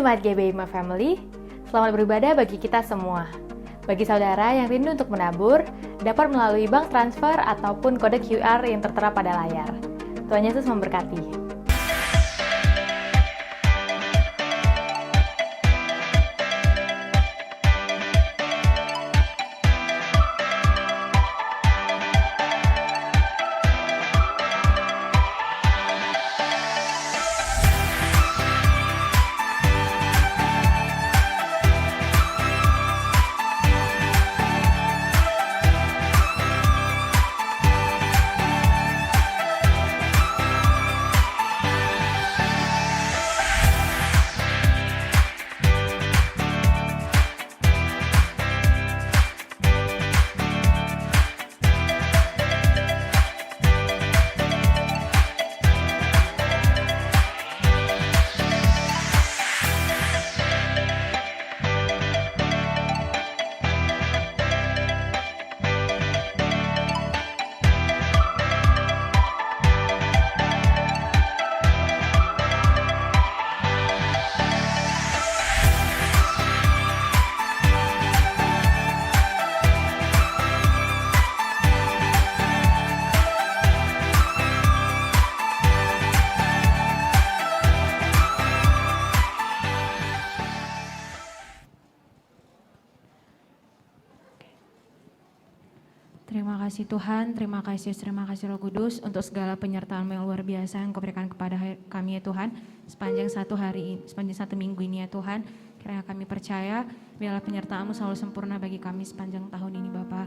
Jemaat GBI My Family, selamat beribadah bagi kita semua. Bagi saudara yang rindu untuk menabur, dapat melalui bank transfer ataupun kode QR yang tertera pada layar. Tuhan Yesus memberkati. Terima kasih Tuhan, terima kasih Roh Kudus untuk segala penyertaan-Mu yang luar biasa yang Kau berikan kepada kami ya Tuhan sepanjang satu minggu ini ya Tuhan. Kiranya kami percaya biarlah penyertaan-Mu selalu sempurna bagi kami sepanjang tahun ini Bapa.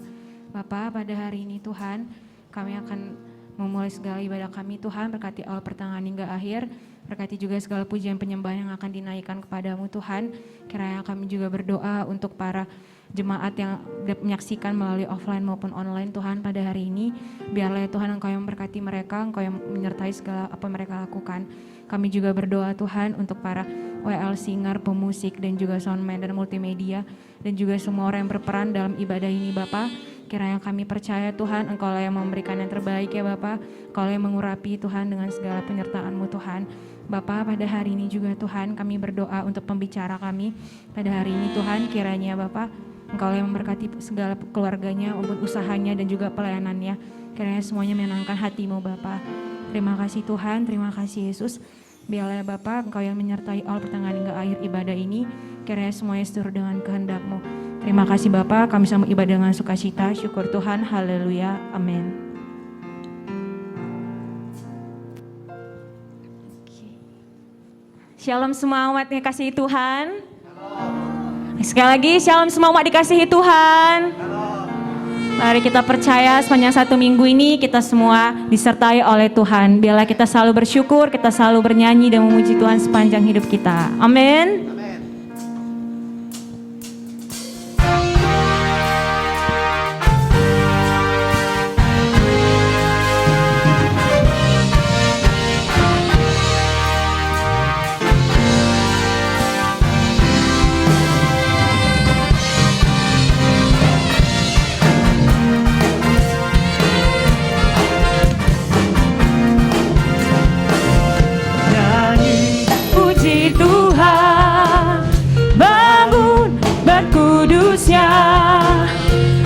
Bapa, pada hari ini Tuhan kami akan memulai segala ibadah kami Tuhan, berkati awal pertengahan hingga akhir. Berkati juga segala pujian penyembahan yang akan dinaikkan kepadamu Tuhan. Kiranya kami juga berdoa untuk para jemaat yang menyaksikan melalui offline maupun online Tuhan pada hari ini. Biarlah ya Tuhan Engkau yang memberkati mereka, Engkau yang menyertai segala apa mereka lakukan. Kami juga berdoa Tuhan untuk para WL singer, pemusik dan juga soundman dan multimedia dan juga semua orang yang berperan dalam ibadah ini Bapa. Kiranya kami percaya Tuhan Engkau lah yang memberikan yang terbaik ya Bapa. Engkau lah yang mengurapi Tuhan dengan segala penyertaan-Mu Tuhan. Bapa, pada hari ini juga Tuhan kami berdoa untuk pembicara kami. Pada hari ini Tuhan kiranya Bapa Engkau yang memberkati segala keluarganya, maupun usahanya dan juga pelayanannya. Kiranya semuanya menyenangkan hati-Mu Bapa. Terima kasih Tuhan, terima kasih Yesus. Biarlah Bapa Engkau yang menyertai awal pertengahan hingga akhir ibadah ini. Kiranya semuanya seturut dengan kehendak-Mu. Terima kasih Bapa, kami sambut ibadah dengan sukacita. Syukur Tuhan, haleluya, amin. Shalom semua umat yang kasih Tuhan. Sekali lagi, shalom semua umat dikasihi Tuhan. Mari kita percaya sepanjang satu minggu ini kita semua disertai oleh Tuhan. Biarlah kita selalu bersyukur, kita selalu bernyanyi dan memuji Tuhan sepanjang hidup kita. Amin.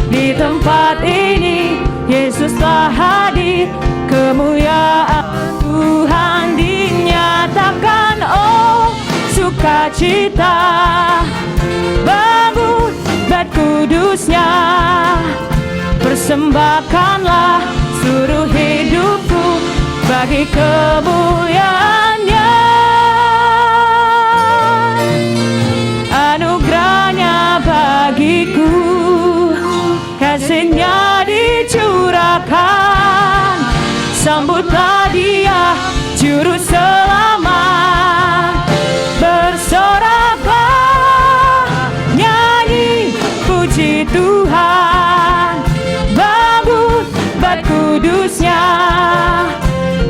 Di tempat ini Yesus telah hadir, kemuliaan Tuhan dinyatakan. Oh sukacita, bangun bait kudusnya, persembahkanlah seluruh hidupku bagi kemuliaannya. Anugerahnya bagiku, kasih-Nya dicurahkan. Sambutlah Dia juru selamat, bersoraklah nyanyi puji Tuhan. Bangun bait kudusnya,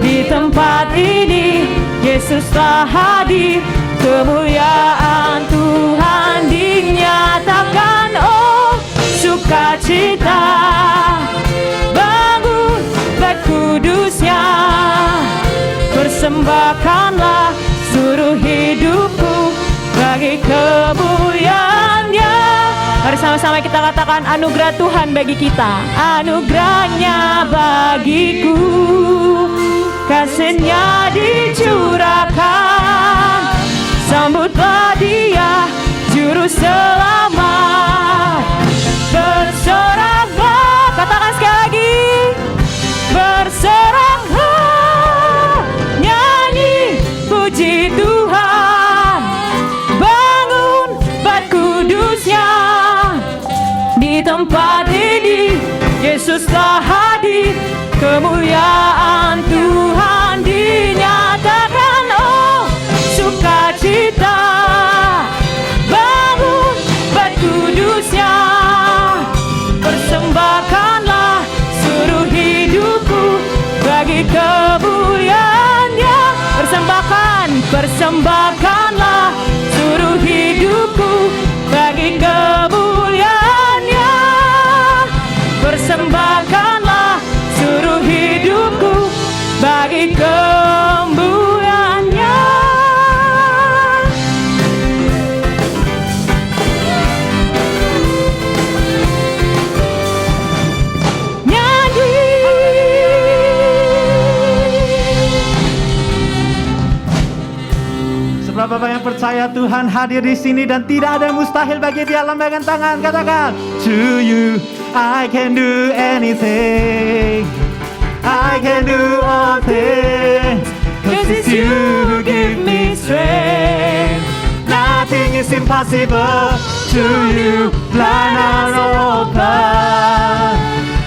di tempat ini Yesus telah hadir, kemuliaan Tuhan dinyatakan. Oh sukacita, bangun bait kudusnya, persembahkanlah seluruh hidupku bagi bagi kemuliaan-Nya. Mari sama-sama kita katakan anugerah Tuhan bagi kita. Anugerahnya bagiku, kasih-Nya dicurahkan. Sambutlah Dia, Juru Selamat. Bersoraklah, katakan sekali lagi. Bersoraklah, nyanyi puji Tuhan. Bangun bait kudus-Nya. Di tempat ini Yesus telah hadir, kemuliaan Tuhan dinyatakan. Oh, sukacita, bangun bait kudus-Nya. Persembahkanlah seluruh hidupku bagi kemuliaan-Nya. Persembahkanlah seluruh hidupku bagi kemuliaan-Nya. Persembahkanlah seluruh hidupku bagi kemuliaan-Nya. Seberapa banyak percaya Tuhan hadir di sini dan tidak ada yang mustahil bagi Dia? Lambaikan tangan, katakan, to you I can do anything, I can do all things, 'cause it's you who give me strength. Nothing is impossible to you. Blind eyes are open,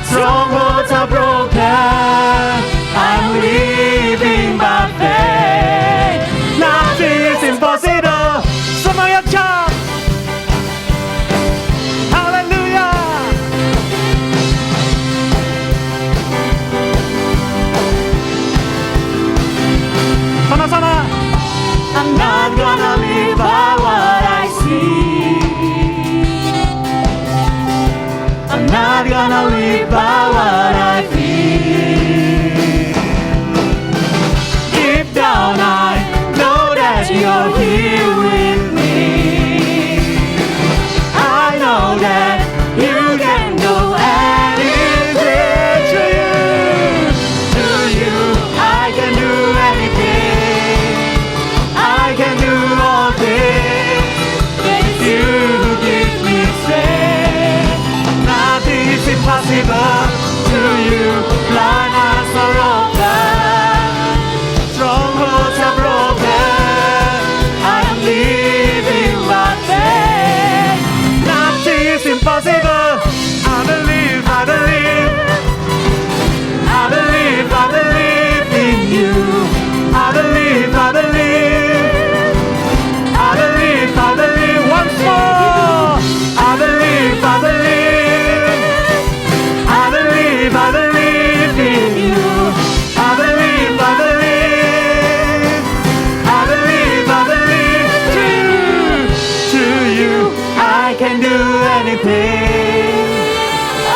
strongholds are broken. I'm living by faith. Nothing is impossible. Semua yang jump. Hallelujah. Sama-sama. I'm not gonna live by what I see. I'm not gonna live by what I feel. Deep down I know that you're here with me. I know that you can do anything. To you I can do anything, I can do all things. It's you who give me strength. Nothing is impossible to you. Blind eyes are open, strongholds are broken. I am living by faith. Nothing is impossible. I believe, I believe, I believe, I believe in you. I believe, I believe, I believe, I believe. Once more. I believe, I believe, I believe, I believe in you. I believe, I believe, I believe, I believe. To you I can do anything,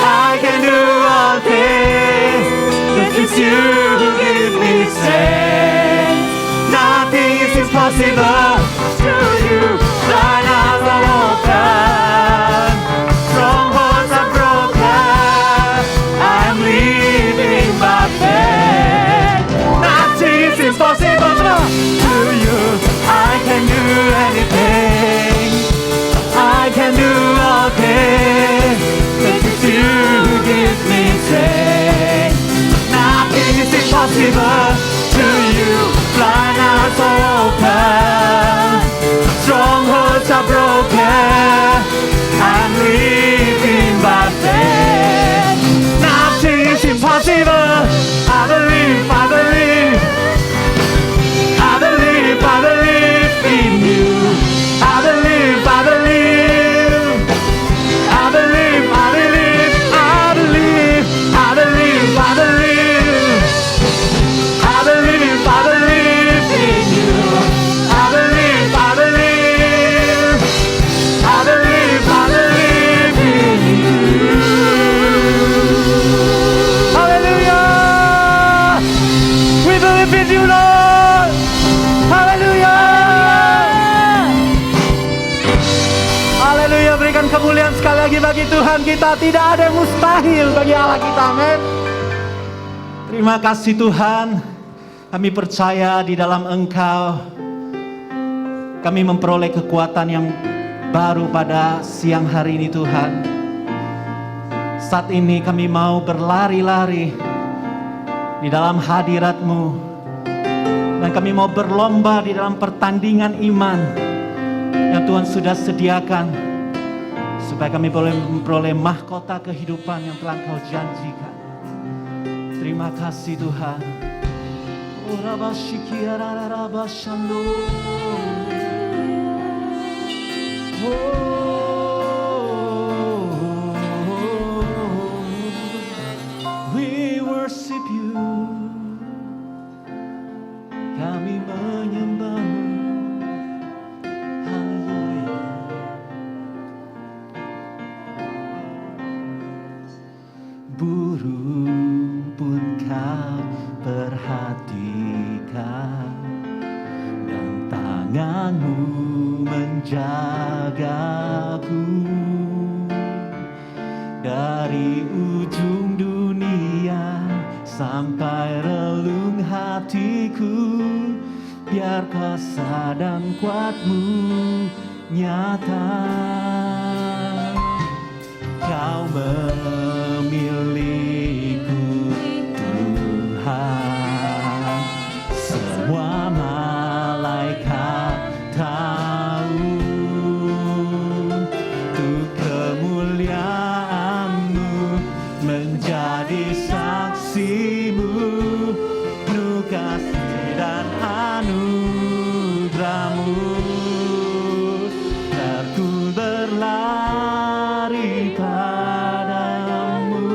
I can do all things, 'cause it's you who give me strength. Nothing is impossible to you. Blind eyes are open, strongholds are broken. I'm living by faith. Nothing is impossible to you. I can do anything, I can do all things, 'cause it's you who gives me strength. Nothing is impossible to you. Blind eyes are open, strongholds are broken. I'm living by faith. Nothing is impossible. I believe, I believe, I believe, I believe in you. I believe, I believe, I believe, I believe, I believe, I believe, I believe, I believe. Haleluya, berikan kemuliaan sekali lagi bagi Tuhan kita. Tidak ada yang mustahil bagi Allah kita, amin. Terima kasih Tuhan, kami percaya di dalam Engkau kami memperoleh kekuatan yang baru pada siang hari ini Tuhan. Saat ini kami mau berlari-lari di dalam hadirat-Mu, dan kami mau berlomba di dalam pertandingan iman yang Tuhan sudah sediakan, supaya kami boleh memperoleh mahkota kehidupan yang telah Engkau janjikan. Terima kasih Tuhan. We worship you. Kami menyembah-Mu. Haleluya. Burung pun Kau perhatikan, dan tangan-Mu menjagaku dari ujung dunia sampai relung hatiku. Biar kuasa dan kuat-Mu nyata. Kau memiliku Tuhan, semua malaikat tahu. Untuk kemuliaan-Mu menjadi saksi-Mu, penuh kasih dan anugerah-Mu. Dan ku berlari padamu,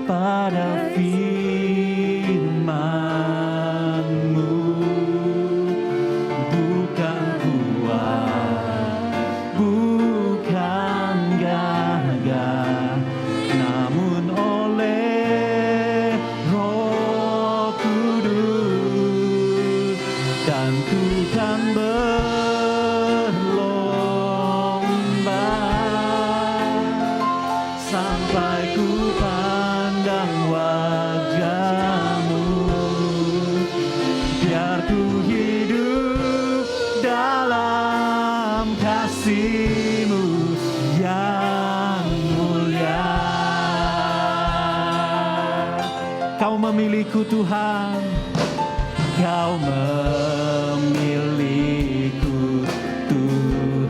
pada firman-Mu. Bukan kuat, bukan gagah, namun oleh Roh Kudus. Dan ku kan berlomba sampai ku pandang wajah-Mu. Biar ku hidup dalam kasih-Mu yang mulia. Kau memiliku Tuhan, Kau memiliku Tuhan,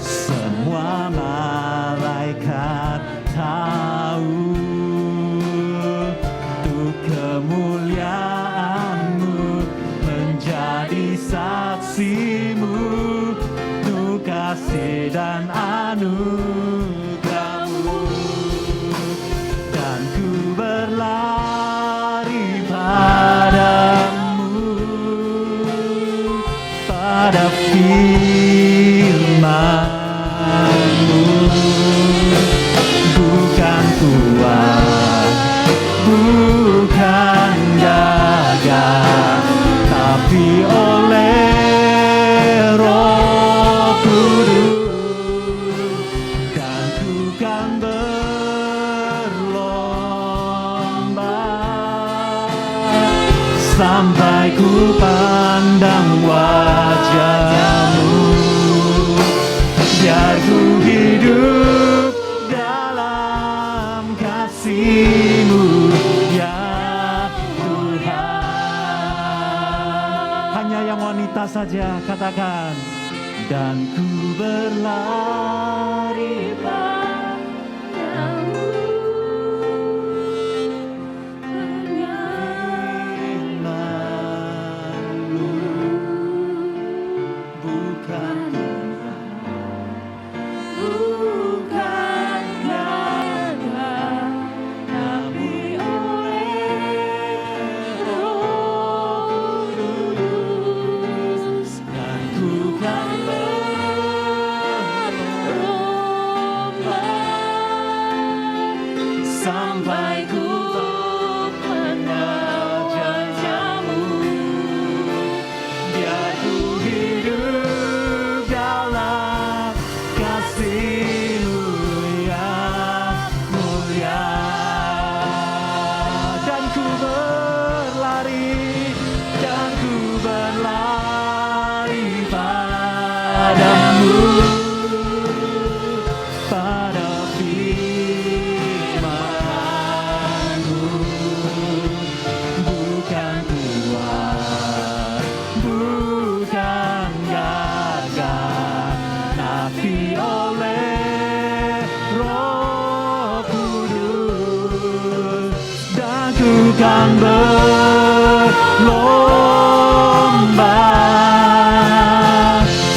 semua malaikat tahu. Untuk kemuliaan-Mu menjadi saksi-Mu, untuk kasih dan anugerah-Mu. Dan ku berlari padamu, pada firman-Mu. Bukan kuat, bukan gagah, tapi oleh Roh Kudus. Dan ku kan berlomba sampai ku pandang wajah-Mu. Biar ku hidup dalam kasih-Mu ya Tuhan. Hanya yang wanita saja katakan. Dan ku berlari padamu, firman-Mu. Bukan bukan gagah, tapi oleh Roh Kudus. Dan ku kan berlomba sampai ku pandang wajah-Mu. Biar ku hidup kan berlomba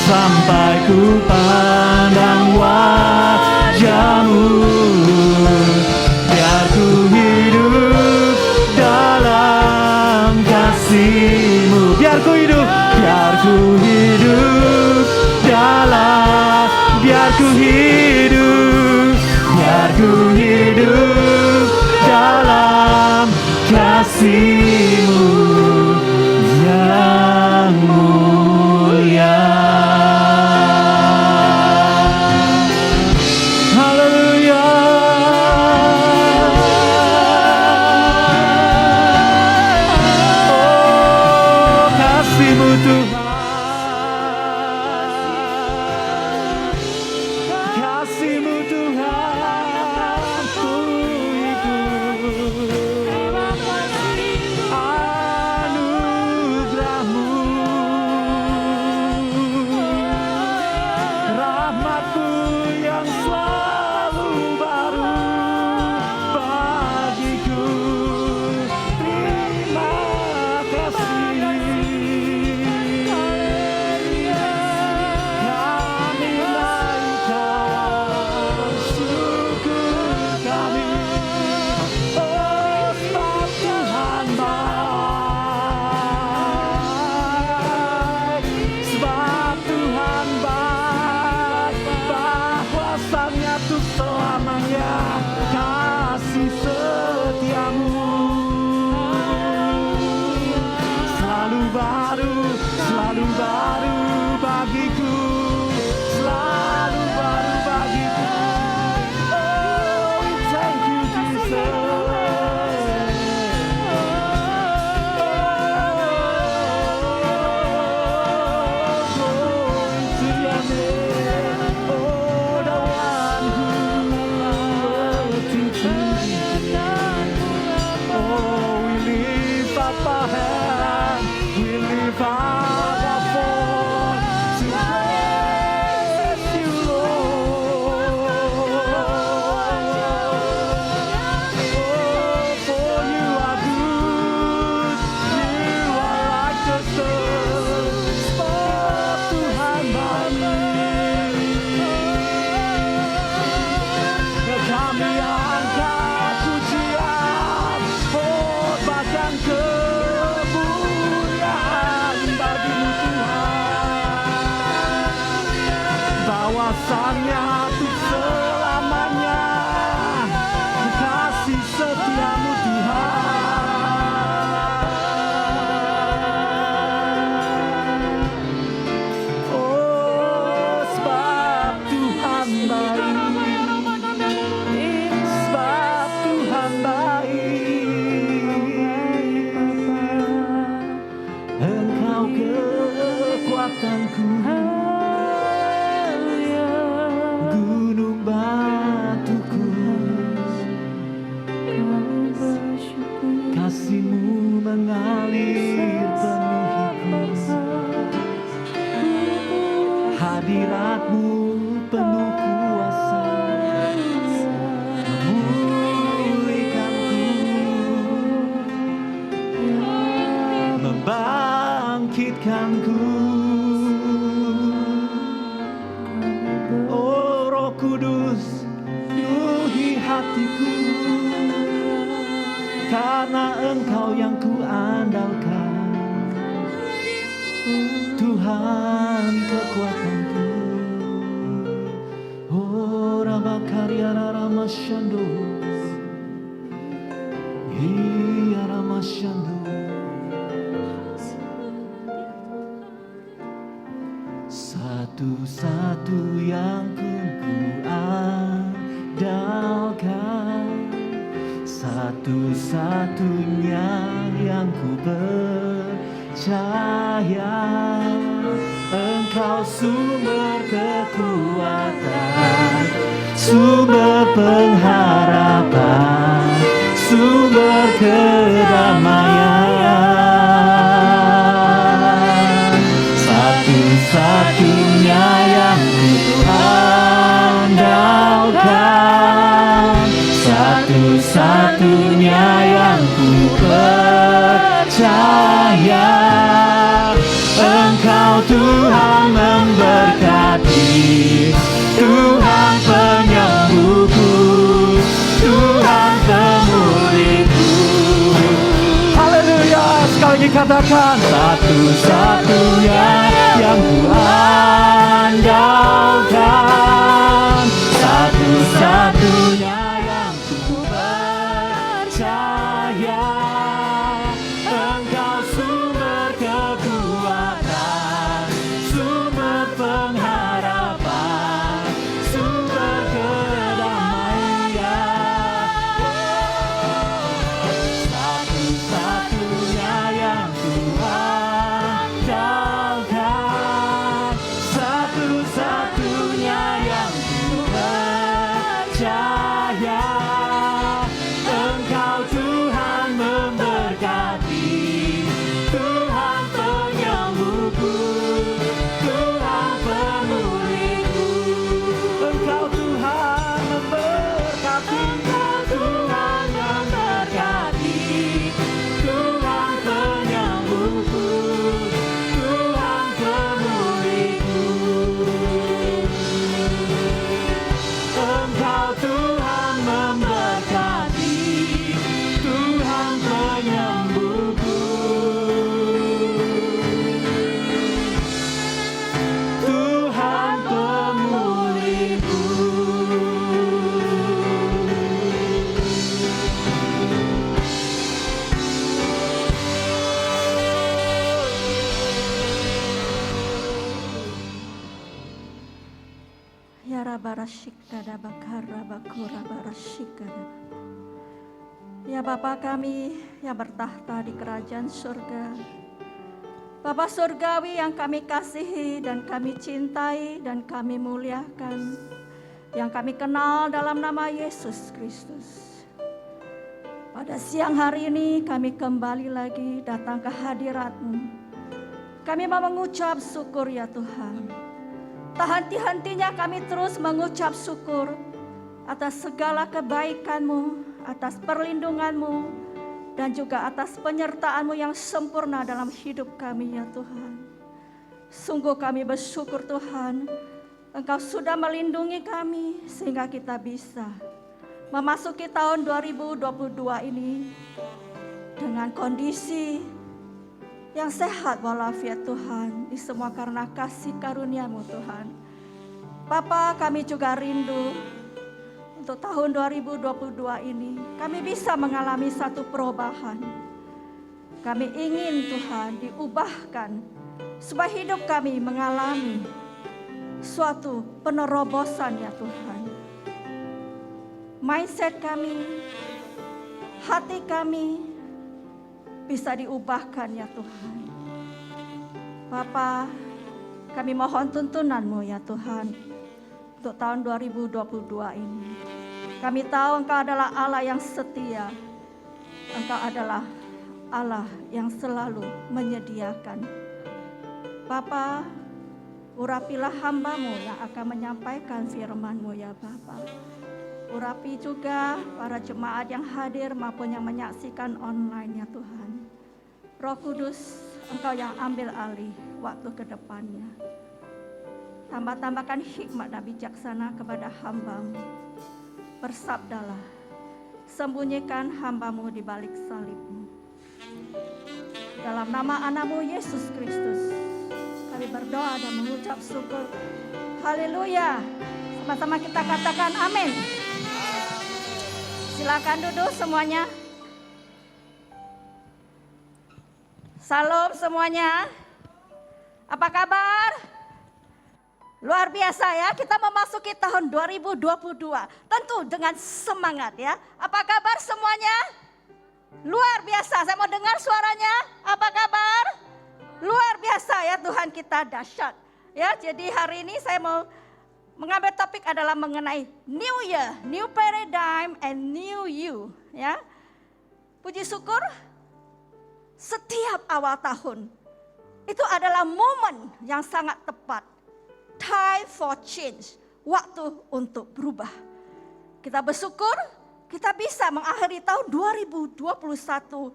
sampai ku pandang wajahmu. Biar ku hidup dalam kasih-Mu. Biar ku hidup dalam, biar ku hidup dalam kasih-Mu yang mulia. Haleluya. Oh, kasih-Mu Tuhan, kasih-Mu Tuhan, ku ikut anugerah-Mu, rahmat-Mu yang selalu baru bagiku. Terima kasih, kami naikkan syukur kami. Oh, sebab Tuhan baik, sebab Tuhan baik, bahwasanya tuh selamanya kasih setia-Mu selalu baru bagiku, selalu baru bagiku. Oh, we thank you Jesus. Glory to your name. Oh, the one who worked into me. Oh, we lift up our hands, we lift up our voice to praise you, Lord. Oh, for you are good, you are righteous, sebab Tuhan baik. Kami angkat pujian, hormat kemuliaan bagi-Mu Tuhan, bahwasanya untuk selamanya kasih setia-Mu Tuhan. Oh, sebab Tuhan baik, sebab Tuhan baik, Engkau kekuatanku, gunung batuku. Kasih-Mu mengalir penuhiku, hadirat-Mu penuh kuasa, memulihkanku, membangkitkanku. Oh, Roh Kudus, penuhi hatiku, karena Engkau yang kuandalkan, Tuhan kekuatanku. Oh, Ramakarya Ramasyando, Iya Ramasyando. Satu-satu yang ku andalkan, satu-satunya yang ku percaya, Engkau sumber kekuatan, sumber pengharapan, sumber kedamaian. Satu-satunya yang ku andalkan, satu-satunya yang ku percaya, Tuhan memberkati, Tuhan penyembuhku, Tuhan pemulihku. Haleluya, sekali lagi katakan, satu-satunya yang kuandalkan, satu-satunya yang ku percaya. Engkau sumber kekuatan, sumber pengharapan, sumber kedamaian. Satu-satunya yang kuandalkan, satu-satunya yang ku percaya. Engkau Tuhan memberkati, Tuhan penyembuhku, Tuhan pemulihku. Engkau Tuhan memberkati, Tuhan memberkati, Tuhan penyembuhku, Tuhan pemulihku. Engkau Tuhan memberkati, Tuhan penyembuhku, Tuhan pemulihku. Ya rabarashikada bakara bakura barashikada. Ya Bapa kami yang bertahta di kerajaan surga, Bapa surgawi yang kami kasihi dan kami cintai dan kami muliakan, yang kami kenal dalam nama Yesus Kristus. Pada siang hari ini kami kembali lagi datang ke hadirat-Mu. Kami mau mengucap syukur ya Tuhan. Tak henti-hentinya kami terus mengucap syukur atas segala kebaikan-Mu, atas perlindungan-Mu, dan juga atas penyertaan-Mu yang sempurna dalam hidup kami ya Tuhan. Sungguh kami bersyukur Tuhan, Engkau sudah melindungi kami sehingga kita bisa memasuki tahun 2022 ini dengan kondisi yang sehat walafiat Tuhan. Ini semua karena kasih karunia-Mu Tuhan. Bapa, kami juga rindu untuk tahun 2022 ini kami bisa mengalami satu perubahan. Kami ingin Tuhan diubahkan supaya hidup kami mengalami suatu penerobosan ya Tuhan. Mindset kami, hati kami bisa diubahkan ya Tuhan. Bapa, kami mohon tuntunan-Mu ya Tuhan untuk tahun 2022 ini. Kami tahu Engkau adalah Allah yang setia. Engkau adalah Allah yang selalu menyediakan. Bapa, urapilah hamba-Mu yang akan menyampaikan firman-Mu ya Bapa. Urapi juga para jemaat yang hadir maupun yang menyaksikan online ya Tuhan. Roh Kudus, Engkau yang ambil alih waktu ke depannya. Tambah-tambahkan hikmat dan bijaksana kepada hamba-Mu. Bersabdalah, sembunyikan hamba-Mu di balik salib-Mu. Dalam nama anak-Mu Yesus Kristus, kami berdoa dan mengucap syukur. Haleluya. Sama-sama kita katakan amin. Silakan duduk semuanya. Salam semuanya. Apa kabar? Luar biasa ya, kita memasuki tahun 2022. Tentu dengan semangat ya. Apa kabar semuanya? Luar biasa, saya mau dengar suaranya. Apa kabar? Luar biasa ya, Tuhan kita dahsyat. Ya, jadi hari ini saya mau mengambil topik adalah mengenai New Year, New Paradigm and New You. Ya, puji syukur setiap awal tahun itu adalah momen yang sangat tepat. Time for change, waktu untuk berubah. Kita bersyukur kita bisa mengakhiri tahun 2021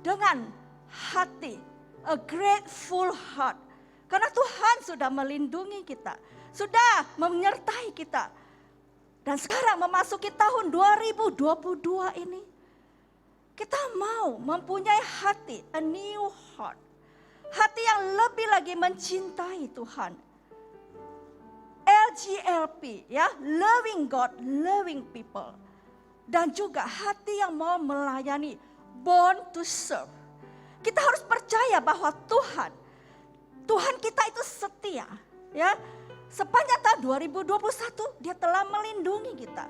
dengan hati, a grateful heart. Karena Tuhan sudah melindungi kita, sudah menyertai kita. Dan sekarang memasuki tahun 2022 ini, kita mau mempunyai hati, a new heart. Hati yang lebih lagi mencintai Tuhan. LGLP, ya, loving God, loving people. Dan juga hati yang mau melayani, born to serve. Kita harus percaya bahwa Tuhan kita itu setia, ya. Sepanjang tahun 2021 Dia telah melindungi kita.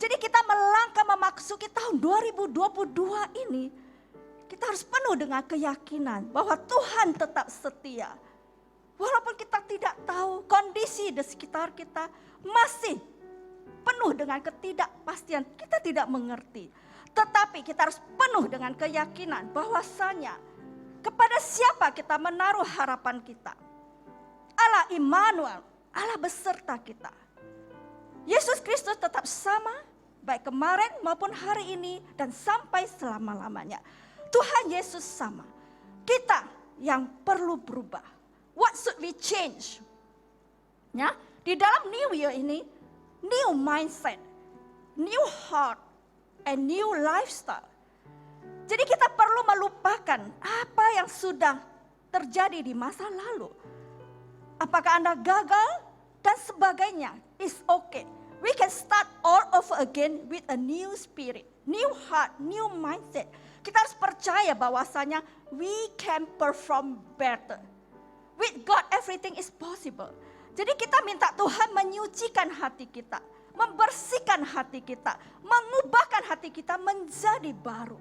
Jadi kita melangkah memasuki tahun 2022 ini, kita harus penuh dengan keyakinan bahwa Tuhan tetap setia. Walaupun kita tidak tahu kondisi di sekitar kita masih penuh dengan ketidakpastian, kita tidak mengerti. Tetapi kita harus penuh dengan keyakinan bahwasanya kepada siapa kita menaruh harapan kita. Allah Immanuel, Allah beserta kita. Yesus Kristus tetap sama, baik kemarin maupun hari ini dan sampai selama-lamanya. Tuhan Yesus sama. Kita yang perlu berubah. What should we change? Ya, di dalam New Year ini, new mindset, new heart, and new lifestyle. Jadi kita perlu melupakan apa yang sudah terjadi di masa lalu. Apakah Anda gagal dan sebagainya, it's okay. We can start all over again with a new spirit, new heart, new mindset. Kita harus percaya bahwasanya we can perform better. With God everything is possible. Jadi kita minta Tuhan menyucikan hati kita, membersihkan hati kita, mengubahkan hati kita menjadi baru.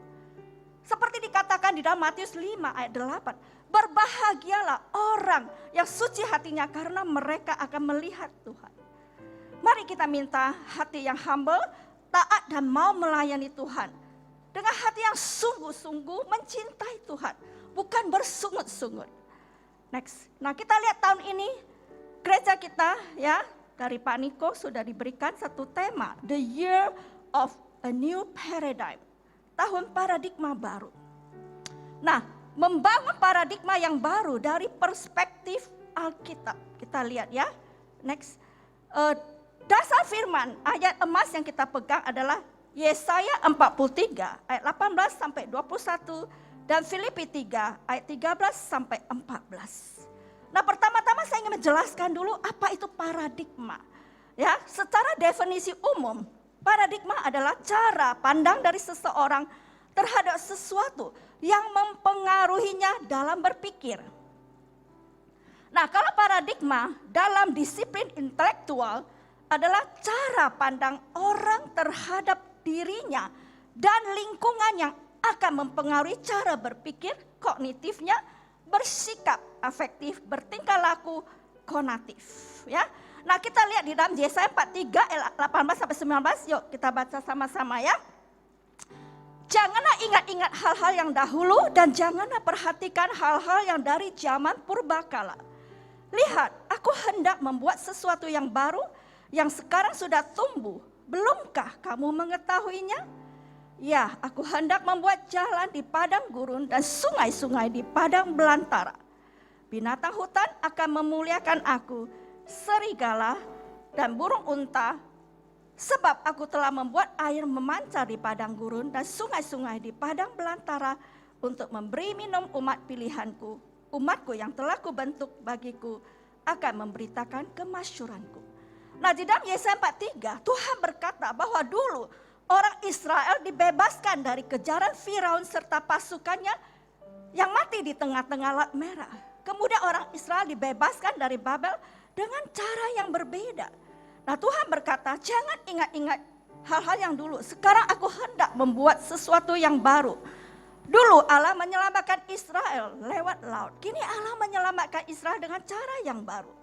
Seperti dikatakan di dalam Matius 5 ayat 8. Berbahagialah orang yang suci hatinya karena mereka akan melihat Tuhan. Mari kita minta hati yang humble, taat dan mau melayani Tuhan. Dengan hati yang sungguh-sungguh mencintai Tuhan, bukan bersungut-sungut. Next. Nah, kita lihat tahun ini gereja kita, ya, dari Pak Niko sudah diberikan satu tema, The Year of a New Paradigm. Tahun paradigma baru. Nah, membangun paradigma yang baru dari perspektif Alkitab. Kita lihat ya. Next. Dasar firman ayat emas yang kita pegang adalah Yesaya 43 ayat 18 sampai 21 dan Filipi 3 ayat 13 sampai 14. Nah, pertama-tama saya ingin menjelaskan dulu apa itu paradigma. Ya, secara definisi umum, paradigma adalah cara pandang dari seseorang terhadap sesuatu yang mempengaruhinya dalam berpikir. Nah, kalau paradigma dalam disiplin intelektual adalah cara pandang orang terhadap dirinya dan lingkungan yang akan mempengaruhi cara berpikir, kognitifnya, bersikap afektif, bertingkah laku, konatif. Ya, nah kita lihat di dalam Yesaya 43 ayat 18 sampai 19, yuk kita baca sama-sama ya. Janganlah ingat-ingat hal-hal yang dahulu dan janganlah perhatikan hal-hal yang dari zaman purbakala. Lihat, aku hendak membuat sesuatu yang baru yang sekarang sudah tumbuh. Belumkah kamu mengetahuinya? Ya, aku hendak membuat jalan di padang gurun dan sungai-sungai di padang belantara. Binatang hutan akan memuliakan aku, serigala dan burung unta, sebab aku telah membuat air memancar di padang gurun dan sungai-sungai di padang belantara untuk memberi minum umat pilihanku. Umatku yang telah kubentuk bagiku akan memberitakan kemasyuranku. Nah, di dalam Yesaya 43, Tuhan berkata bahwa dulu orang Israel dibebaskan dari kejaran Firaun serta pasukannya yang mati di tengah-tengah Laut Merah. Kemudian orang Israel dibebaskan dari Babel dengan cara yang berbeda. Nah, Tuhan berkata, jangan ingat-ingat hal-hal yang dulu. Sekarang aku hendak membuat sesuatu yang baru. Dulu Allah menyelamatkan Israel lewat laut. Kini Allah menyelamatkan Israel dengan cara yang baru.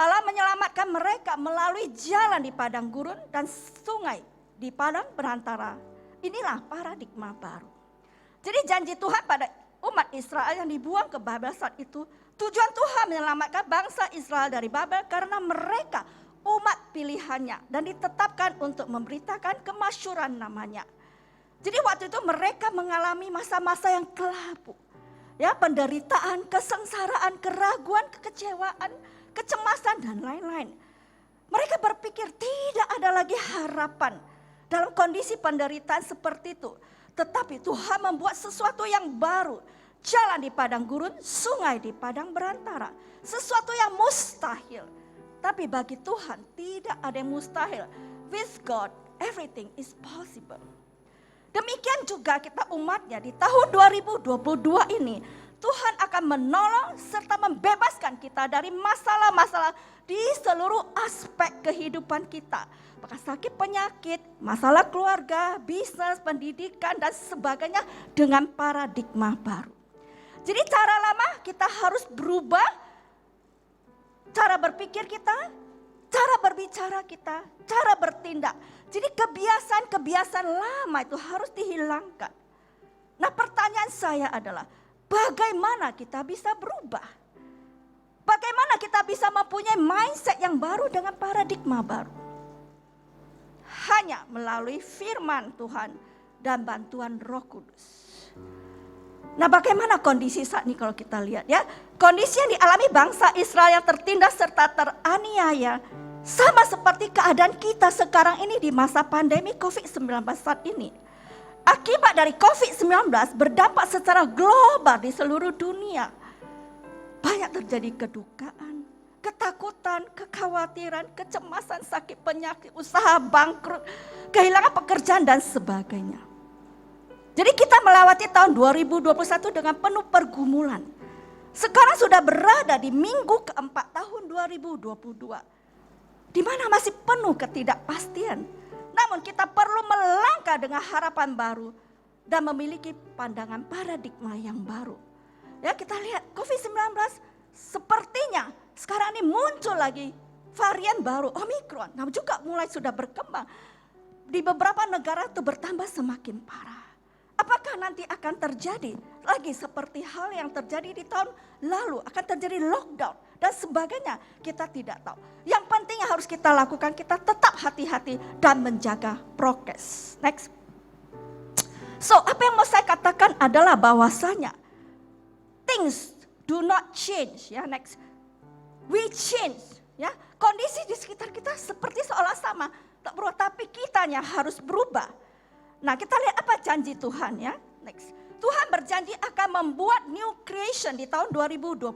Allah menyelamatkan mereka melalui jalan di padang gurun dan sungai di padang belantara. Inilah paradigma baru. Jadi janji Tuhan pada umat Israel yang dibuang ke Babel saat itu, tujuan Tuhan menyelamatkan bangsa Israel dari Babel karena mereka umat pilihannya dan ditetapkan untuk memberitakan kemasyuran namanya. Jadi waktu itu mereka mengalami masa-masa yang kelabu. Ya, penderitaan, kesengsaraan, keraguan, kekecewaan, kecemasan dan lain-lain. Mereka berpikir tidak ada lagi harapan dalam kondisi penderitaan seperti itu. Tetapi Tuhan membuat sesuatu yang baru. Jalan di padang gurun, sungai di padang berantara. Sesuatu yang mustahil. Tapi bagi Tuhan tidak ada yang mustahil. With God, everything is possible. Demikian juga kita umatnya di tahun 2022 ini. Tuhan akan menolong serta membebaskan kita dari masalah-masalah di seluruh aspek kehidupan kita. Apakah sakit penyakit, masalah keluarga, bisnis, pendidikan dan sebagainya dengan paradigma baru. Jadi cara lama kita harus berubah, cara berpikir kita, cara berbicara kita, cara bertindak. Jadi kebiasaan-kebiasaan lama itu harus dihilangkan. Nah, pertanyaan saya adalah, bagaimana kita bisa berubah? Bagaimana kita bisa mempunyai mindset yang baru dengan paradigma baru? Hanya melalui firman Tuhan dan bantuan Roh Kudus. Nah, bagaimana kondisi saat ini kalau kita lihat ya? Kondisi yang dialami bangsa Israel yang tertindas serta teraniaya sama seperti keadaan kita sekarang ini di masa pandemi COVID-19 saat ini. Akibat dari COVID-19 berdampak secara global di seluruh dunia. Banyak terjadi kedukaan, ketakutan, kekhawatiran, kecemasan, sakit penyakit, usaha bangkrut, kehilangan pekerjaan dan sebagainya. Jadi kita melewati tahun 2021 dengan penuh pergumulan. Sekarang sudah berada di minggu keempat tahun 2022. Di mana masih penuh ketidakpastian. Namun kita perlu melangkah dengan harapan baru dan memiliki pandangan paradigma yang baru. Ya, kita lihat COVID-19 sepertinya sekarang ini muncul lagi varian baru Omikron. Nah, juga mulai sudah berkembang. Di beberapa negara itu bertambah semakin parah. Apakah nanti akan terjadi lagi seperti hal yang terjadi di tahun lalu? Akan terjadi lockdown dan sebagainya, kita tidak tahu. Yang penting yang harus kita lakukan, kita tetap hati-hati dan menjaga prokes. Next. So, apa yang mau saya katakan adalah bahwasanya things do not change. Ya, next. We change. Ya, kondisi di sekitar kita seperti seolah sama, tak berubah, tapi kitanya harus berubah. Nah, kita lihat apa janji Tuhan ya. Next. Tuhan berjanji akan membuat new creation di tahun 2022.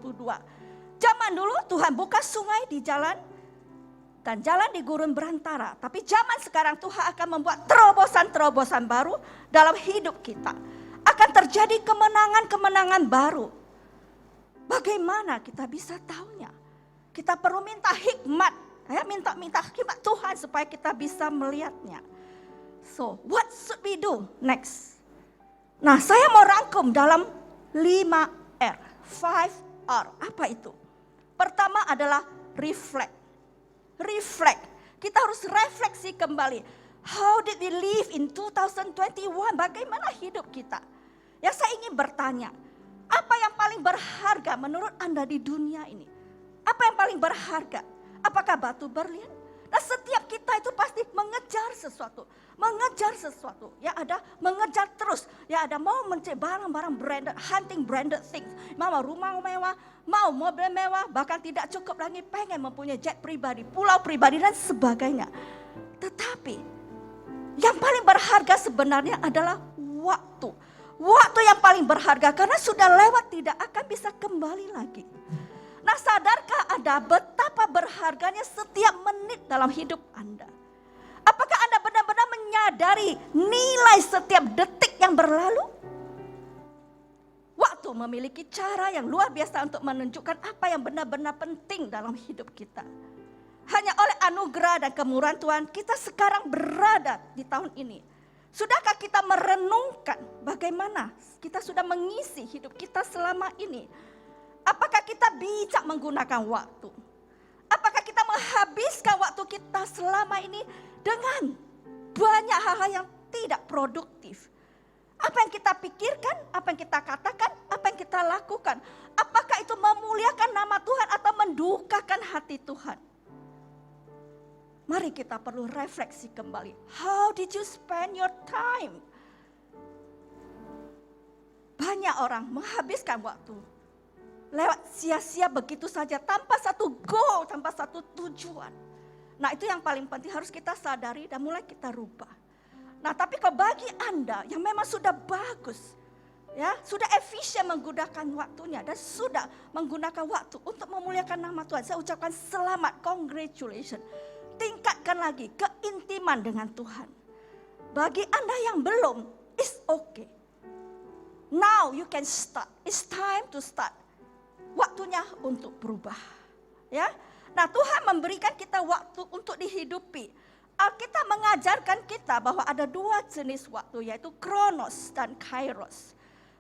Zaman dulu Tuhan buka sungai di jalan dan jalan di gurun berantara. Tapi zaman sekarang Tuhan akan membuat terobosan-terobosan baru dalam hidup kita. Akan terjadi kemenangan-kemenangan baru. Bagaimana kita bisa tahunya? Kita perlu minta hikmat. Ya, minta hikmat Tuhan supaya kita bisa melihatnya. So, what should we do next? Nah, saya mau rangkum dalam 5R, 5R. Apa itu? Pertama adalah reflect. Reflect. Kita harus refleksi kembali. How did we live in 2021? Bagaimana hidup kita? Ya, saya ingin bertanya, apa yang paling berharga menurut Anda di dunia ini? Apa yang paling berharga? Apakah batu berlian? Nah, setiap kita itu pasti mengejar sesuatu. Mengejar sesuatu. Ya, ada mengejar terus. Ya, ada mau mencari barang-barang branded, hunting branded things. Mau rumah mewah, mau mobil mewah, bahkan tidak cukup lagi pengen mempunyai jet pribadi, pulau pribadi dan sebagainya. Tetapi yang paling berharga sebenarnya adalah waktu. Waktu yang paling berharga karena sudah lewat tidak akan bisa kembali lagi. Nah, sadarkah Anda betapa berharganya setiap menit dalam hidup Anda? Apakah Anda benar-benar menyadari nilai setiap detik yang berlalu? Waktu memiliki cara yang luar biasa untuk menunjukkan apa yang benar-benar penting dalam hidup kita. Hanya oleh anugerah dan kemurahan Tuhan kita sekarang berada di tahun ini. Sudahkah kita merenungkan bagaimana kita sudah mengisi hidup kita selama ini? Apakah kita bijak menggunakan waktu? Apakah kita menghabiskan waktu kita selama ini dengan banyak hal-hal yang tidak produktif? Apa yang kita pikirkan, apa yang kita katakan, apa yang kita lakukan? Apakah itu memuliakan nama Tuhan atau mendukakan hati Tuhan? Mari kita perlu refleksi kembali. How did you spend your time? banyak orang menghabiskan waktu lewat sia-sia begitu saja tanpa satu goal, tanpa satu tujuan. Nah, itu yang paling penting harus kita sadari dan mulai kita rubah. Nah, tapi kalau bagi Anda yang memang sudah bagus, ya, sudah efisien menggunakan waktunya dan sudah menggunakan waktu untuk memuliakan nama Tuhan, saya ucapkan selamat, congratulations. Tingkatkan lagi keintiman dengan Tuhan. Bagi Anda yang belum, it's okay. Now you can start. It's time to start. Waktunya untuk berubah. Ya. Nah, Tuhan memberikan kita waktu untuk dihidupi. Alkitab mengajarkan kita bahwa ada dua jenis waktu, yaitu kronos dan kairos.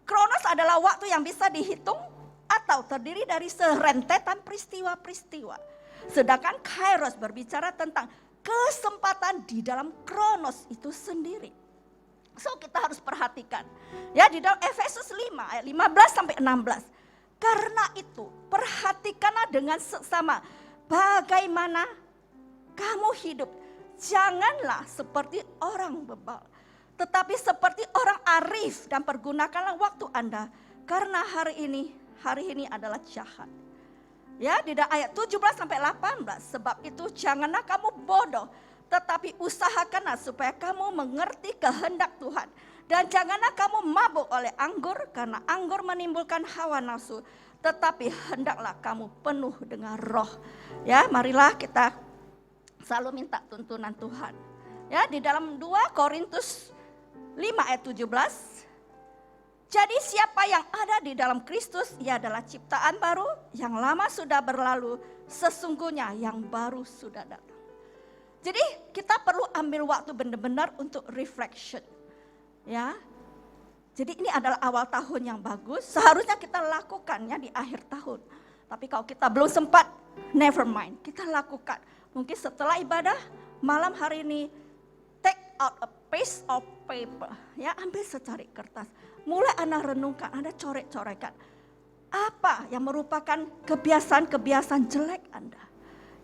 Kronos adalah waktu yang bisa dihitung atau terdiri dari serentetan peristiwa-peristiwa. Sedangkan kairos berbicara tentang kesempatan di dalam kronos itu sendiri. So kita harus perhatikan. Ya, di dalam Efesus 5 ayat 15 sampai 16. Karena itu perhatikanlah dengan seksama bagaimana kamu hidup. Janganlah seperti orang bebal, tetapi seperti orang arif, dan pergunakanlah waktu Anda karena hari ini adalah jahat. Ya, di ayat 17 sampai 18, sebab itu janganlah kamu bodoh, tetapi usahakanlah supaya kamu mengerti kehendak Tuhan. Dan janganlah kamu mabuk oleh anggur, karena anggur menimbulkan hawa nafsu, tetapi hendaklah kamu penuh dengan roh. Ya, marilah kita selalu minta tuntunan Tuhan. Ya, di dalam 2 Korintus 5 ayat 17. Jadi siapa yang ada di dalam Kristus, ia adalah ciptaan baru, yang lama sudah berlalu, sesungguhnya yang baru sudah datang. Jadi kita perlu ambil waktu benar-benar untuk reflection. Ya. Jadi ini adalah awal tahun yang bagus, seharusnya kita lakukannya di akhir tahun. Tapi kalau kita belum sempat, never mind, kita lakukan. Mungkin setelah ibadah, malam hari ini, take out a piece of paper. Ya, ambil secari kertas. Mulai Anda renungkan, Anda coret-corekan. Apa yang merupakan kebiasaan-kebiasaan jelek Anda.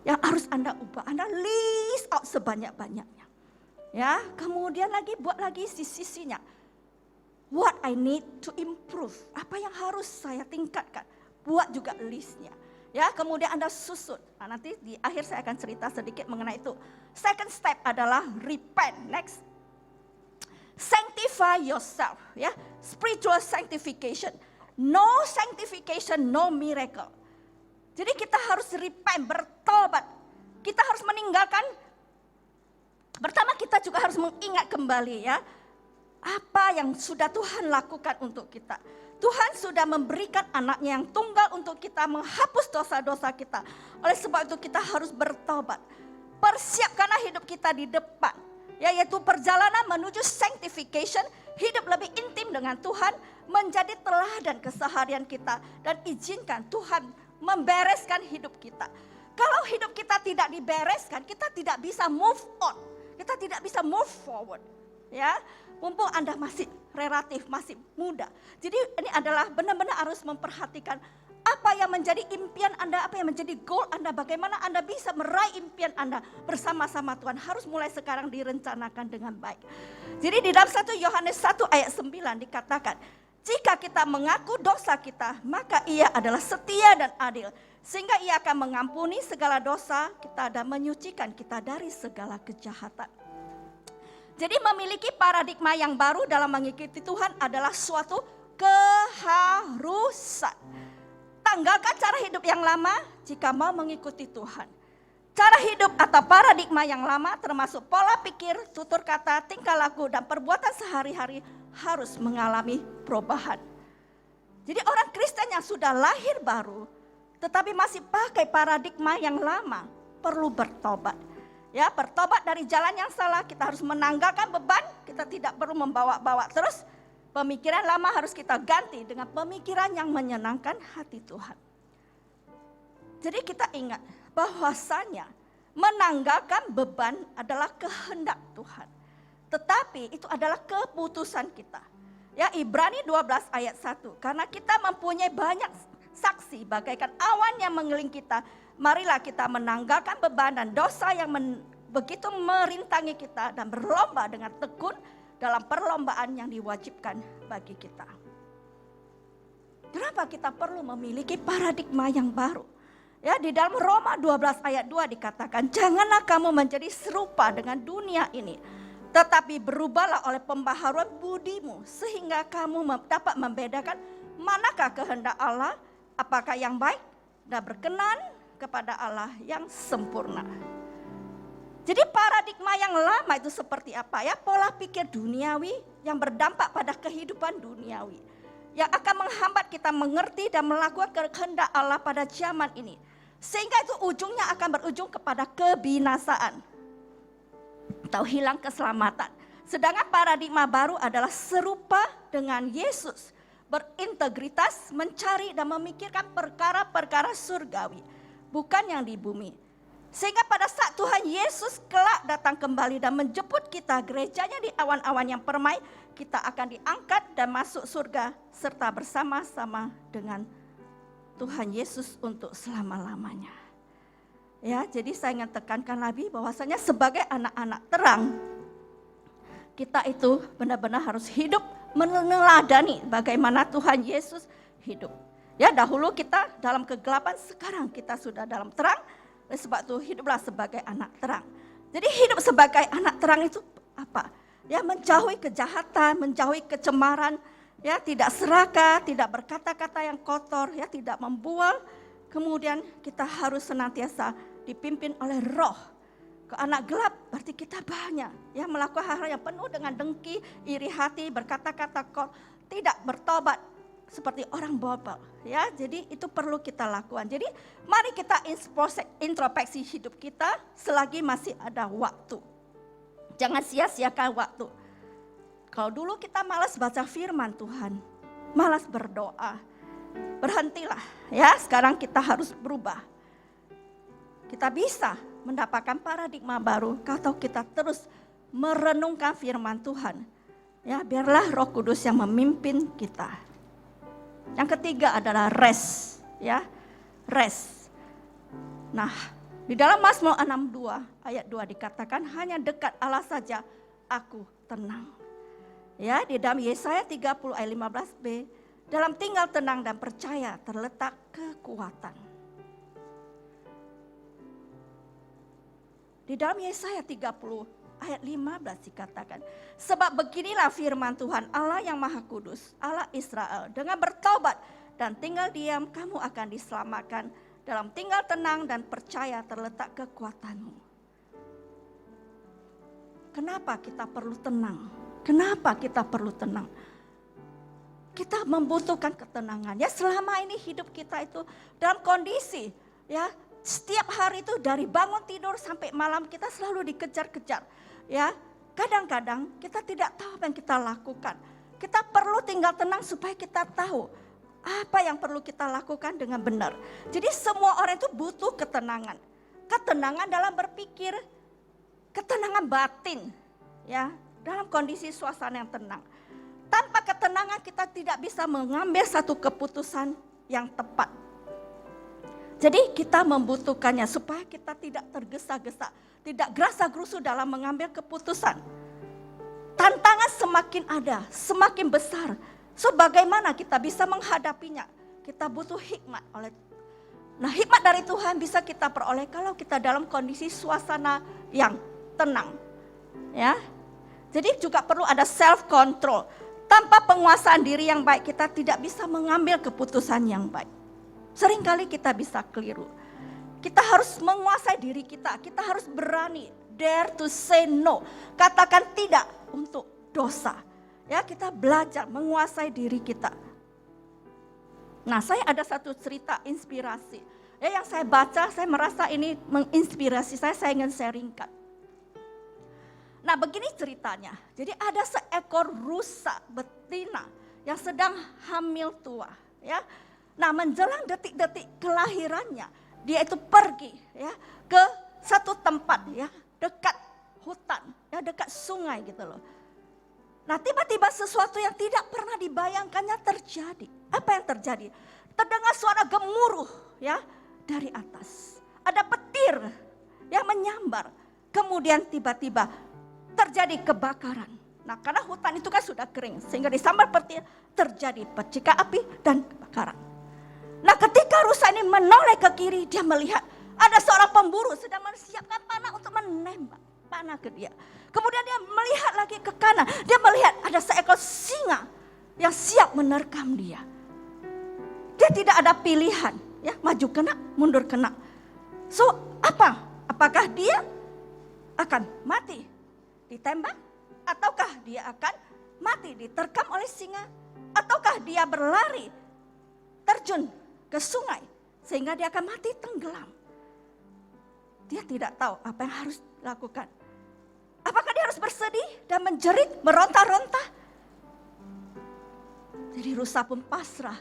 Yang harus Anda ubah. Anda list out sebanyak-banyaknya. Ya, kemudian lagi buat lagi sisi-sisinya. What I need to improve. Apa yang harus saya tingkatkan. Buat juga listnya. Ya, kemudian Anda susun. Nah, nanti di akhir saya akan cerita sedikit mengenai itu. Second step adalah repent. Next. Sanctify yourself. Ya, spiritual sanctification. No sanctification, no miracle. Jadi kita harus repent, bertobat. Kita harus meninggalkan. Pertama kita juga harus mengingat kembali ya. Apa yang sudah Tuhan lakukan untuk kita. Tuhan sudah memberikan anaknya yang tunggal untuk kita menghapus dosa-dosa kita. Oleh sebab itu kita harus bertobat. Persiapkanlah hidup kita di depan. Yaitu perjalanan menuju sanctification. Hidup lebih intim dengan Tuhan. Menjadi teladan keseharian kita. Dan izinkan Tuhan membereskan hidup kita. Kalau hidup kita tidak dibereskan, kita tidak bisa move on. Kita tidak bisa move forward. Ya, mumpung Anda masih relatif, masih muda. Jadi ini adalah benar-benar harus memperhatikan apa yang menjadi impian Anda, apa yang menjadi goal Anda, bagaimana Anda bisa meraih impian Anda bersama-sama Tuhan. Harus mulai sekarang direncanakan dengan baik. Jadi di dalam 1 Yohanes 1 ayat 9 dikatakan, jika kita mengaku dosa kita, maka ia adalah setia dan adil. Sehingga ia akan mengampuni segala dosa kita dan menyucikan kita dari segala kejahatan. Jadi memiliki paradigma yang baru dalam mengikuti Tuhan adalah suatu keharusan. Tanggalkan cara hidup yang lama jika mau mengikuti Tuhan. Cara hidup atau paradigma yang lama termasuk pola pikir, tutur kata, tingkah laku, dan perbuatan sehari-hari harus mengalami perubahan. Jadi orang Kristen yang sudah lahir baru tetapi masih pakai paradigma yang lama perlu bertobat. Ya, bertobat dari jalan yang salah, kita harus menanggalkan beban, kita tidak perlu membawa-bawa terus. Pemikiran lama harus kita ganti dengan pemikiran yang menyenangkan hati Tuhan. Jadi kita ingat bahwasanya menanggalkan beban adalah kehendak Tuhan. Tetapi itu adalah keputusan kita. Ya, Ibrani 12 ayat 1. Karena kita mempunyai banyak saksi bagaikan awan yang mengelilingi kita. Marilah kita menanggalkan beban dan dosa yang begitu merintangi kita dan berlomba dengan tekun dalam perlombaan yang diwajibkan bagi kita. Kenapa kita perlu memiliki paradigma yang baru? Ya, di dalam Roma 12 ayat 2 dikatakan, janganlah kamu menjadi serupa dengan dunia ini, tetapi berubahlah oleh pembaharuan budimu, sehingga kamu dapat membedakan manakah kehendak Allah, apakah yang baik dan berkenan kepada Allah yang sempurna. Jadi paradigma yang lama itu seperti apa ya? Pola pikir duniawi yang berdampak pada kehidupan duniawi, yang akan menghambat kita mengerti dan melakukan kehendak Allah pada zaman ini. Sehingga itu ujungnya akan berujung kepada kebinasaan atau hilang keselamatan. Sedangkan paradigma baru adalah serupa dengan Yesus, berintegritas, mencari dan memikirkan perkara-perkara surgawi, bukan yang di bumi. Sehingga pada saat Tuhan Yesus kelak datang kembali dan menjemput kita, gerejanya di awan-awan yang permai, kita akan diangkat dan masuk surga serta bersama-sama dengan Tuhan Yesus untuk selama-lamanya. Ya, jadi saya ingin tekankan lagi bahwasanya sebagai anak-anak terang, kita itu benar-benar harus hidup meneladani bagaimana Tuhan Yesus hidup. Ya, dahulu kita dalam kegelapan, sekarang kita sudah dalam terang. Oleh sebab itu hiduplah sebagai anak terang. Jadi hidup sebagai anak terang itu apa? Ya, menjauhi kejahatan, menjauhi kecemaran, ya, tidak serakah, tidak berkata-kata yang kotor, ya, tidak membual. Kemudian kita harus senantiasa dipimpin oleh Roh. Ke anak gelap berarti kita banyak, ya, melakukan hal-hal yang penuh dengan dengki, iri hati, berkata-kata kotor, tidak bertobat seperti orang bobel, ya. Jadi itu perlu kita lakukan. Jadi mari kita introspeksi hidup kita selagi masih ada waktu. Jangan sia-siakan waktu. Kalau dulu kita malas baca firman Tuhan, malas berdoa, berhentilah, ya. Sekarang kita harus berubah. Kita bisa mendapatkan paradigma baru kalau kita terus merenungkan firman Tuhan. Ya, biarlah Roh Kudus yang memimpin kita. Yang ketiga adalah rest, ya. Rest. Nah, di dalam Mazmur 62 ayat 2 dikatakan, hanya dekat Allah saja aku tenang. Ya, di dalam Yesaya 30 ayat 15b, dalam tinggal tenang dan percaya terletak kekuatan. Di dalam Yesaya 30 ayat 15 dikatakan, sebab beginilah firman Tuhan Allah yang Maha Kudus, Allah Israel, dengan bertobat dan tinggal diam kamu akan diselamatkan, dalam tinggal tenang dan percaya terletak kekuatanmu. Kenapa kita perlu tenang? Kenapa kita perlu tenang? Kita membutuhkan ketenangan. Ya, selama ini hidup kita itu dalam kondisi, ya, setiap hari itu dari bangun tidur sampai malam kita selalu dikejar-kejar. Ya, kadang-kadang kita tidak tahu apa yang kita lakukan. Kita perlu tinggal tenang supaya kita tahu apa yang perlu kita lakukan dengan benar. Jadi semua orang itu butuh ketenangan. Ketenangan dalam berpikir, ketenangan batin, ya, dalam kondisi suasana yang tenang. Tanpa ketenangan kita tidak bisa mengambil satu keputusan yang tepat. Jadi kita membutuhkannya supaya kita tidak tergesa-gesa, tidak gerasa-gerusu dalam mengambil keputusan. Tantangan semakin ada, semakin besar. So bagaimana kita bisa menghadapinya? Kita butuh hikmat. Nah, hikmat dari Tuhan bisa kita peroleh kalau kita dalam kondisi suasana yang tenang. Ya. Jadi juga perlu ada self control. Tanpa penguasaan diri yang baik kita tidak bisa mengambil keputusan yang baik. Seringkali kita bisa keliru. Kita harus menguasai diri kita. Kita harus berani, dare to say no. Katakan tidak untuk dosa. Ya, kita belajar menguasai diri kita. Nah, saya ada satu cerita inspirasi. Ya, yang saya baca, saya merasa ini menginspirasi saya ingin sharingkan. Nah, begini ceritanya. Jadi ada seekor rusa betina yang sedang hamil tua, ya. Nah, menjelang detik-detik kelahirannya, dia itu pergi, ya, ke satu tempat, ya, dekat hutan, ya, dekat sungai gitu loh. Nah, tiba-tiba sesuatu yang tidak pernah dibayangkannya terjadi. Apa yang terjadi? Terdengar suara gemuruh, ya, dari atas. Ada petir yang menyambar. Kemudian tiba-tiba terjadi kebakaran. Nah, karena hutan itu kan sudah kering, sehingga disambar petir terjadi percikan api dan kebakaran. Nah, ketika rusa ini menoleh ke kiri, dia melihat ada seorang pemburu sedang mempersiapkan panah untuk menembak panah ke dia. Kemudian dia melihat lagi ke kanan, dia melihat ada seekor singa yang siap menerkam dia. Dia tidak ada pilihan, ya, maju kena, mundur kena. So, apakah dia akan mati ditembak, ataukah dia akan mati diterkam oleh singa, ataukah dia berlari terjun ke sungai sehingga dia akan mati tenggelam? Dia tidak tahu apa yang harus dilakukan. Apakah dia harus bersedih dan menjerit, meronta-ronta? Jadi rusa pun pasrah.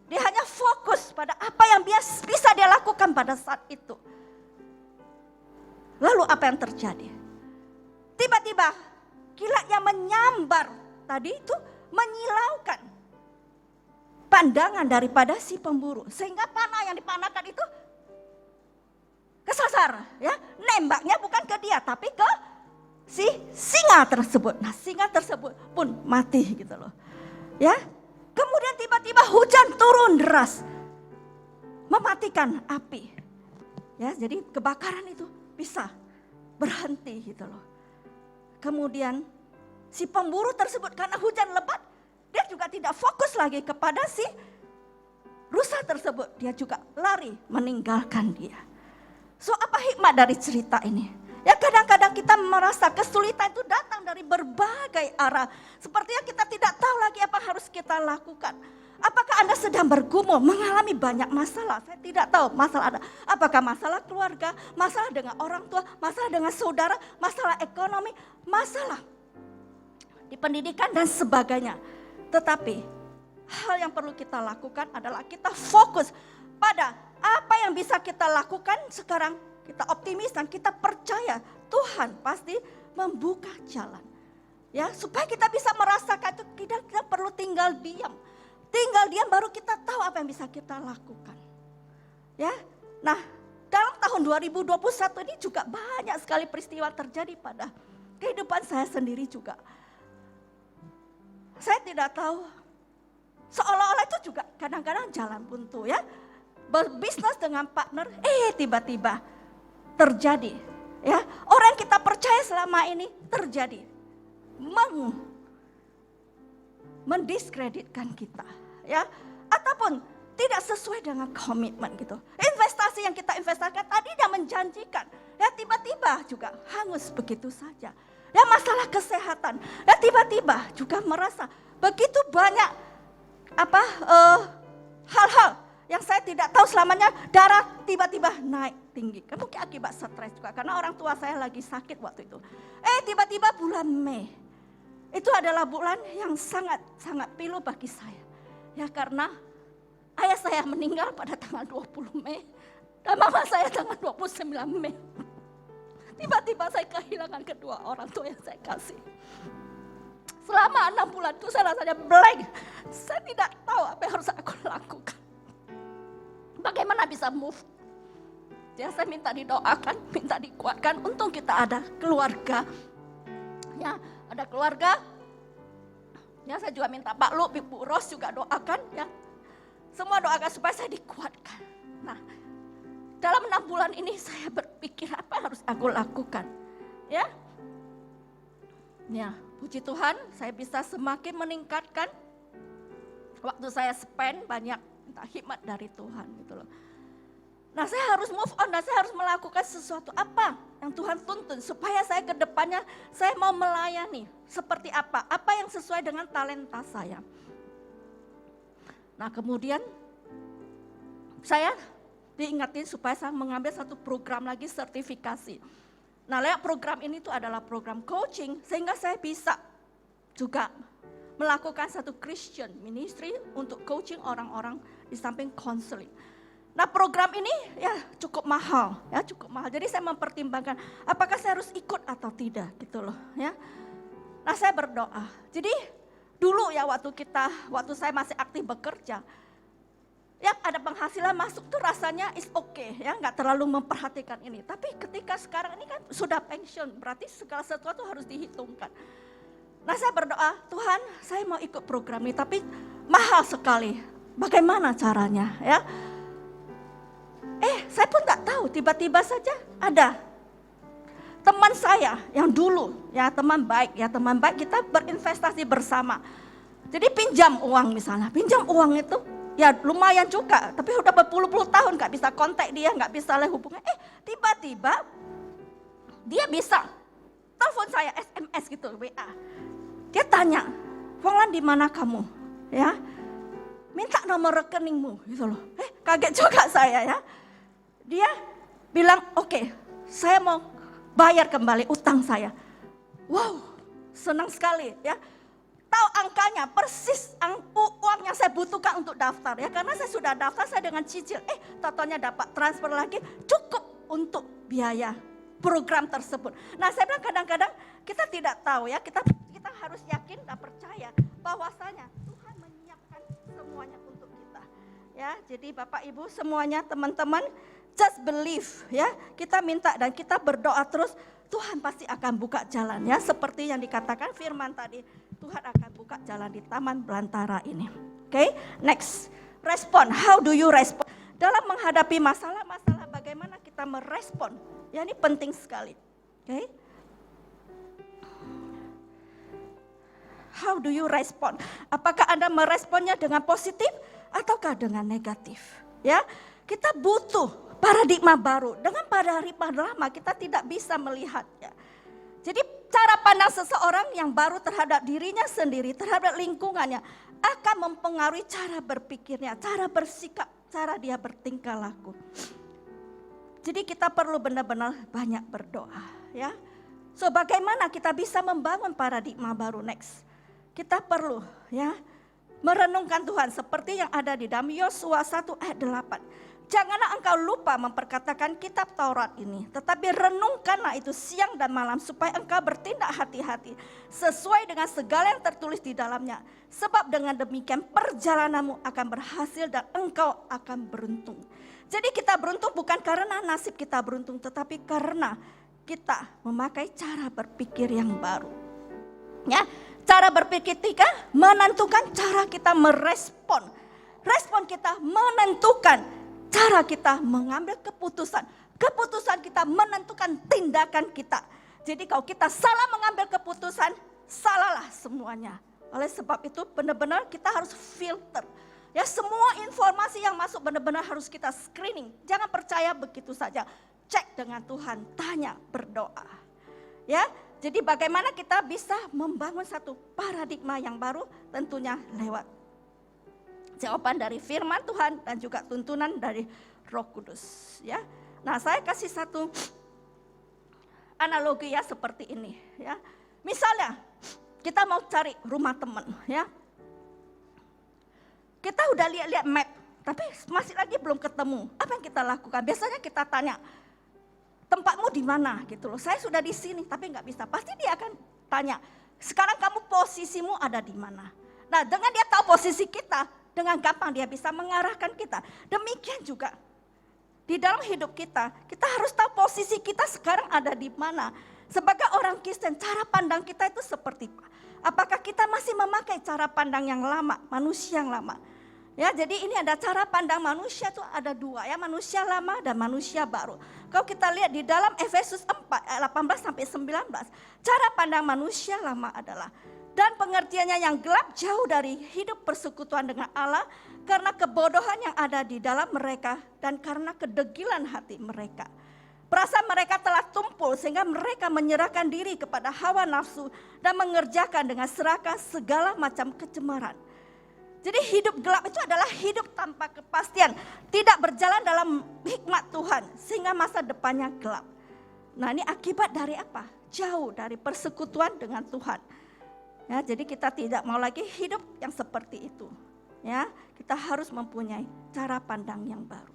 Dia hanya fokus pada apa yang bisa dia lakukan pada saat itu. Lalu apa yang terjadi? Tiba-tiba kilat yang menyambar tadi itu menyilaukan pandangan daripada si pemburu. Sehingga panah yang dipanahkan itu kesasar, ya. Nembaknya bukan ke dia tapi ke si singa tersebut. Nah, singa tersebut pun mati gitu loh. Ya. Kemudian tiba-tiba hujan turun deras, mematikan api. Ya, jadi kebakaran itu bisa berhenti gitu loh. Kemudian si pemburu tersebut karena hujan lebat, dia juga tidak fokus lagi kepada si rusa tersebut. Dia juga lari meninggalkan dia. So, apa hikmah dari cerita ini? Ya, kadang-kadang kita merasa kesulitan itu datang dari berbagai arah. Sepertinya kita tidak tahu lagi apa yang harus kita lakukan. Apakah Anda sedang bergumul, mengalami banyak masalah? Saya tidak tahu masalah Anda. Apakah masalah keluarga, masalah dengan orang tua, masalah dengan saudara, masalah ekonomi, masalah di pendidikan dan sebagainya. Tetapi hal yang perlu kita lakukan adalah kita fokus pada apa yang bisa kita lakukan sekarang. Kita optimis dan kita percaya Tuhan pasti membuka jalan. Ya, supaya kita bisa merasakan itu, kita perlu tinggal diam. Tinggal diam baru kita tahu apa yang bisa kita lakukan. Ya. Nah, dalam tahun 2021 ini juga banyak sekali peristiwa terjadi pada kehidupan saya sendiri juga. Saya tidak tahu, seolah-olah itu juga kadang-kadang jalan buntu, ya. Berbisnis dengan partner, tiba-tiba terjadi, ya, orang yang kita percaya selama ini terjadi mendiskreditkan kita, ya, ataupun tidak sesuai dengan komitmen gitu. Investasi yang kita investasikan tadinya menjanjikan, ya, tiba-tiba juga hangus begitu saja. Ya, masalah kesehatan, ya, tiba-tiba juga merasa begitu banyak hal-hal yang saya tidak tahu selamanya, darah tiba-tiba naik tinggi. Mungkin akibat stres juga, karena orang tua saya lagi sakit waktu itu. Tiba-tiba bulan Mei, itu adalah bulan yang sangat pilu bagi saya. Ya, karena ayah saya meninggal pada tanggal 20 Mei, dan mama saya tanggal 29 Mei. Tiba-tiba saya kehilangan kedua orang tua yang saya kasih. Selama 6 bulan itu saya rasanya blank. Saya tidak tahu apa yang harus aku lakukan. Bagaimana bisa move? Ya, saya minta didoakan, minta dikuatkan. Untung kita ada keluarga. Ya, ada keluarga. Ya, saya juga minta Pak Lu, Ibu Ros juga doakan. Ya, semua doakan supaya saya dikuatkan. Nah, dalam 6 bulan ini saya berpikir apa yang harus aku lakukan. Ya, puji Tuhan, saya bisa semakin meningkatkan waktu saya spend banyak. Minta hikmat dari Tuhan gitu loh. Nah, saya harus move on dan saya harus melakukan sesuatu apa yang Tuhan tuntun supaya saya ke depannya saya mau melayani seperti apa yang sesuai dengan talenta saya. Nah, kemudian saya diingatin supaya saya mengambil satu program lagi sertifikasi. Nah, lewat program ini tuh adalah program coaching sehingga saya bisa juga melakukan satu Christian ministry untuk coaching orang-orang di samping counseling. Nah, program ini ya cukup mahal. Jadi saya mempertimbangkan apakah saya harus ikut atau tidak gitu loh, ya. Nah, saya berdoa. Jadi dulu ya waktu saya masih aktif bekerja, ya ada penghasilan masuk tuh rasanya is okay, ya, nggak terlalu memperhatikan ini. Tapi ketika sekarang ini kan sudah pensiun, berarti segala sesuatu harus dihitungkan. Nah saya berdoa, Tuhan saya mau ikut program ini tapi mahal sekali. Bagaimana caranya ya? Saya pun nggak tahu, tiba-tiba saja ada teman saya yang dulu ya teman baik kita berinvestasi bersama. Jadi pinjam uang misalnya, pinjam uang itu ya lumayan juga, tapi udah berpuluh-puluh tahun nggak bisa kontak dia, nggak bisa hubungan. Tiba-tiba dia bisa telepon saya, SMS gitu, WA. Dia tanya, Fonglan di mana kamu? Ya, minta nomor rekeningmu, gitu loh. Kaget juga saya ya. Dia bilang, oke, saya mau bayar kembali utang saya. Wow, senang sekali ya. Tahu angkanya, persis uang yang saya butuhkan untuk daftar ya. Karena saya sudah daftar, saya dengan cicil. Totalnya dapat transfer lagi, cukup untuk biaya program tersebut. Nah saya bilang kadang-kadang kita tidak tahu ya. Kita harus yakin dan percaya bahwasanya Tuhan menyiapkan semuanya untuk kita. Ya, jadi Bapak Ibu semuanya teman-teman, just believe ya. Kita minta dan kita berdoa terus, Tuhan pasti akan buka jalan ya. Seperti yang dikatakan firman tadi, Tuhan akan buka jalan di taman belantara ini. Oke, next. Respon, how do you respond? Dalam menghadapi masalah-masalah bagaimana kita merespon. Ya ini penting sekali. Oke. How do you respond? Apakah Anda meresponnya dengan positif ataukah dengan negatif? Ya, kita butuh paradigma baru. Dengan paradigma lama kita tidak bisa melihatnya. Jadi cara pandang seseorang yang baru terhadap dirinya sendiri, terhadap lingkungannya akan mempengaruhi cara berpikirnya, cara bersikap, cara dia bertingkah laku. Jadi kita perlu benar-benar banyak berdoa, ya. So bagaimana kita bisa membangun paradigma baru next? Kita perlu ya merenungkan Tuhan seperti yang ada di dalam Yosua 1 ayat 8. Janganlah engkau lupa memperkatakan kitab Taurat ini, tetapi renungkanlah itu siang dan malam supaya engkau bertindak hati-hati sesuai dengan segala yang tertulis di dalamnya. Sebab dengan demikian perjalananmu akan berhasil dan engkau akan beruntung. Jadi kita beruntung bukan karena nasib kita beruntung, tetapi karena kita memakai cara berpikir yang baru. Ya, cara berpikir kita menentukan cara kita merespon. Respon kita menentukan cara kita mengambil keputusan. Keputusan kita menentukan tindakan kita. Jadi kalau kita salah mengambil keputusan, salahlah semuanya. Oleh sebab itu benar-benar kita harus filter. Ya, semua informasi yang masuk benar-benar harus kita screening. Jangan percaya begitu saja. Cek dengan Tuhan, tanya, berdoa. Ya, jadi bagaimana kita bisa membangun satu paradigma yang baru? Tentunya lewat jawaban dari firman Tuhan dan juga tuntunan dari Roh Kudus. Ya, nah saya kasih satu analogi ya seperti ini. Ya, misalnya kita mau cari rumah teman. Ya, kita udah lihat map, tapi masih lagi belum ketemu. Apa yang kita lakukan? Biasanya kita tanya, tempatmu di mana gitu loh. Saya sudah di sini tapi nggak bisa. Pasti dia akan tanya, sekarang kamu posisimu ada di mana? Nah dengan dia tahu posisi kita, dengan gampang dia bisa mengarahkan kita. Demikian juga di dalam hidup kita, kita harus tahu posisi kita sekarang ada di mana. Sebagai orang Kristen, cara pandang kita itu seperti apa? Apakah kita masih memakai cara pandang yang lama, manusia yang lama? Ya, jadi ini ada cara pandang manusia itu ada dua ya, manusia lama dan manusia baru. Kalau kita lihat di dalam Efesus 4 ayat 18 sampai 19, cara pandang manusia lama adalah dan pengertiannya yang gelap jauh dari hidup persekutuan dengan Allah karena kebodohan yang ada di dalam mereka dan karena kedegilan hati mereka. Perasaan mereka telah tumpul sehingga mereka menyerahkan diri kepada hawa nafsu dan mengerjakan dengan serakah segala macam kecemaran. Jadi hidup gelap itu adalah hidup tanpa kepastian, tidak berjalan dalam hikmat Tuhan sehingga masa depannya gelap. Nah ini akibat dari apa? Jauh dari persekutuan dengan Tuhan. Ya, jadi kita tidak mau lagi hidup yang seperti itu. Ya, kita harus mempunyai cara pandang yang baru.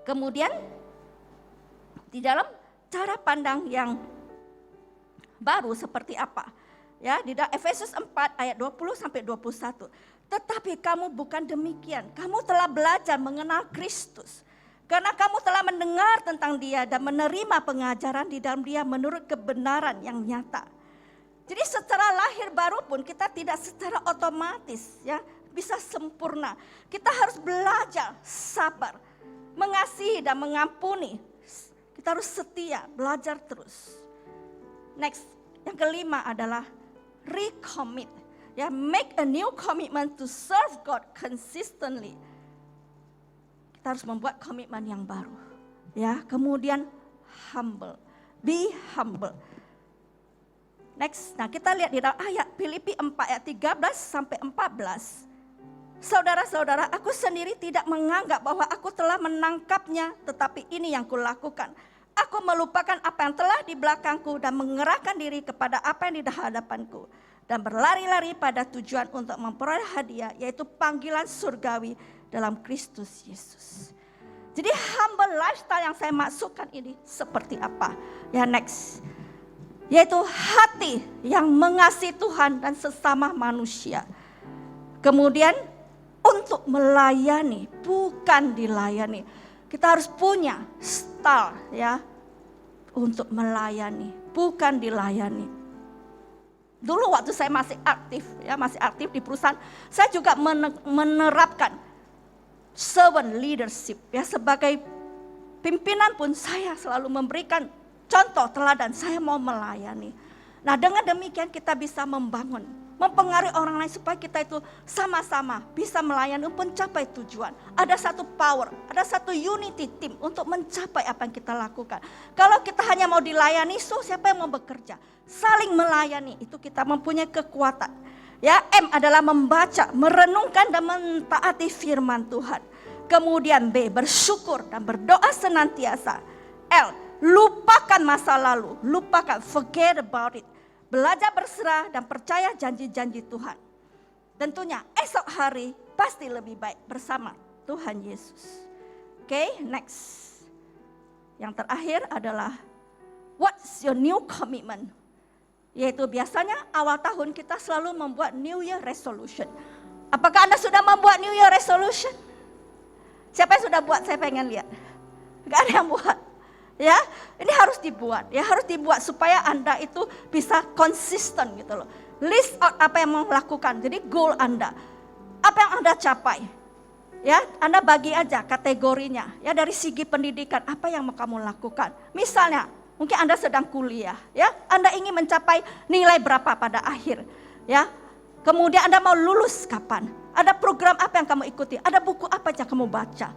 Kemudian di dalam cara pandang yang baru seperti apa? Ya, di dalam Efesus 4 ayat 20 sampai 21. Tetapi kamu bukan demikian. Kamu telah belajar mengenal Kristus. Karena kamu telah mendengar tentang Dia dan menerima pengajaran di dalam Dia menurut kebenaran yang nyata. Jadi secara lahir baru pun kita tidak secara otomatis ya bisa sempurna. Kita harus belajar sabar, mengasihi dan mengampuni. Kita harus setia, belajar terus. Next, yang kelima adalah recommit. Ya, make a new commitment to serve God consistently. Kita harus membuat komitmen yang baru. Ya, kemudian humble. Be humble. Next, nah kita lihat di dalam ayat Filipi 4 ayat 13 sampai 14. Saudara-saudara, aku sendiri tidak menganggap bahwa aku telah menangkapnya, tetapi ini yang kulakukan. Aku melupakan apa yang telah di belakangku dan mengerahkan diri kepada apa yang di hadapanku. Dan berlari-lari pada tujuan untuk memperoleh hadiah, yaitu panggilan surgawi dalam Kristus Yesus. Jadi humble lifestyle yang saya maksudkan ini seperti apa? Ya, next. Yaitu hati yang mengasihi Tuhan dan sesama manusia. Kemudian untuk melayani, bukan dilayani. Kita harus punya style ya untuk melayani, bukan dilayani. Dulu waktu saya masih aktif di perusahaan, saya juga menerapkan servant leadership ya, sebagai pimpinan pun saya selalu memberikan contoh teladan, saya mau melayani. Nah, dengan demikian kita bisa mempengaruhi orang lain supaya kita itu sama-sama bisa melayani untuk mencapai tujuan. Ada satu power, ada satu unity team untuk mencapai apa yang kita lakukan. Kalau kita hanya mau dilayani, siapa yang mau bekerja? Saling melayani, itu kita mempunyai kekuatan. Ya, M adalah membaca, merenungkan dan mentaati firman Tuhan. Kemudian B, bersyukur dan berdoa senantiasa. L, lupakan masa lalu, forget about it. Belajar berserah dan percaya janji-janji Tuhan. Tentunya esok hari pasti lebih baik bersama Tuhan Yesus. Oke, next. Yang terakhir adalah what's your new commitment? Yaitu biasanya awal tahun kita selalu membuat New Year resolution. Apakah Anda sudah membuat New Year resolution? Siapa yang sudah buat? Saya pengen lihat. Gak ada yang buat. Ya, ini harus dibuat supaya Anda itu bisa konsisten gitu loh. List out apa yang mau lakukan. Jadi goal Anda, apa yang Anda capai. Ya, Anda bagi aja kategorinya. Ya, dari segi pendidikan apa yang mau kamu lakukan. Misalnya, mungkin Anda sedang kuliah, ya. Anda ingin mencapai nilai berapa pada akhir, ya. Kemudian Anda mau lulus kapan? Ada program apa yang kamu ikuti? Ada buku apa yang kamu baca?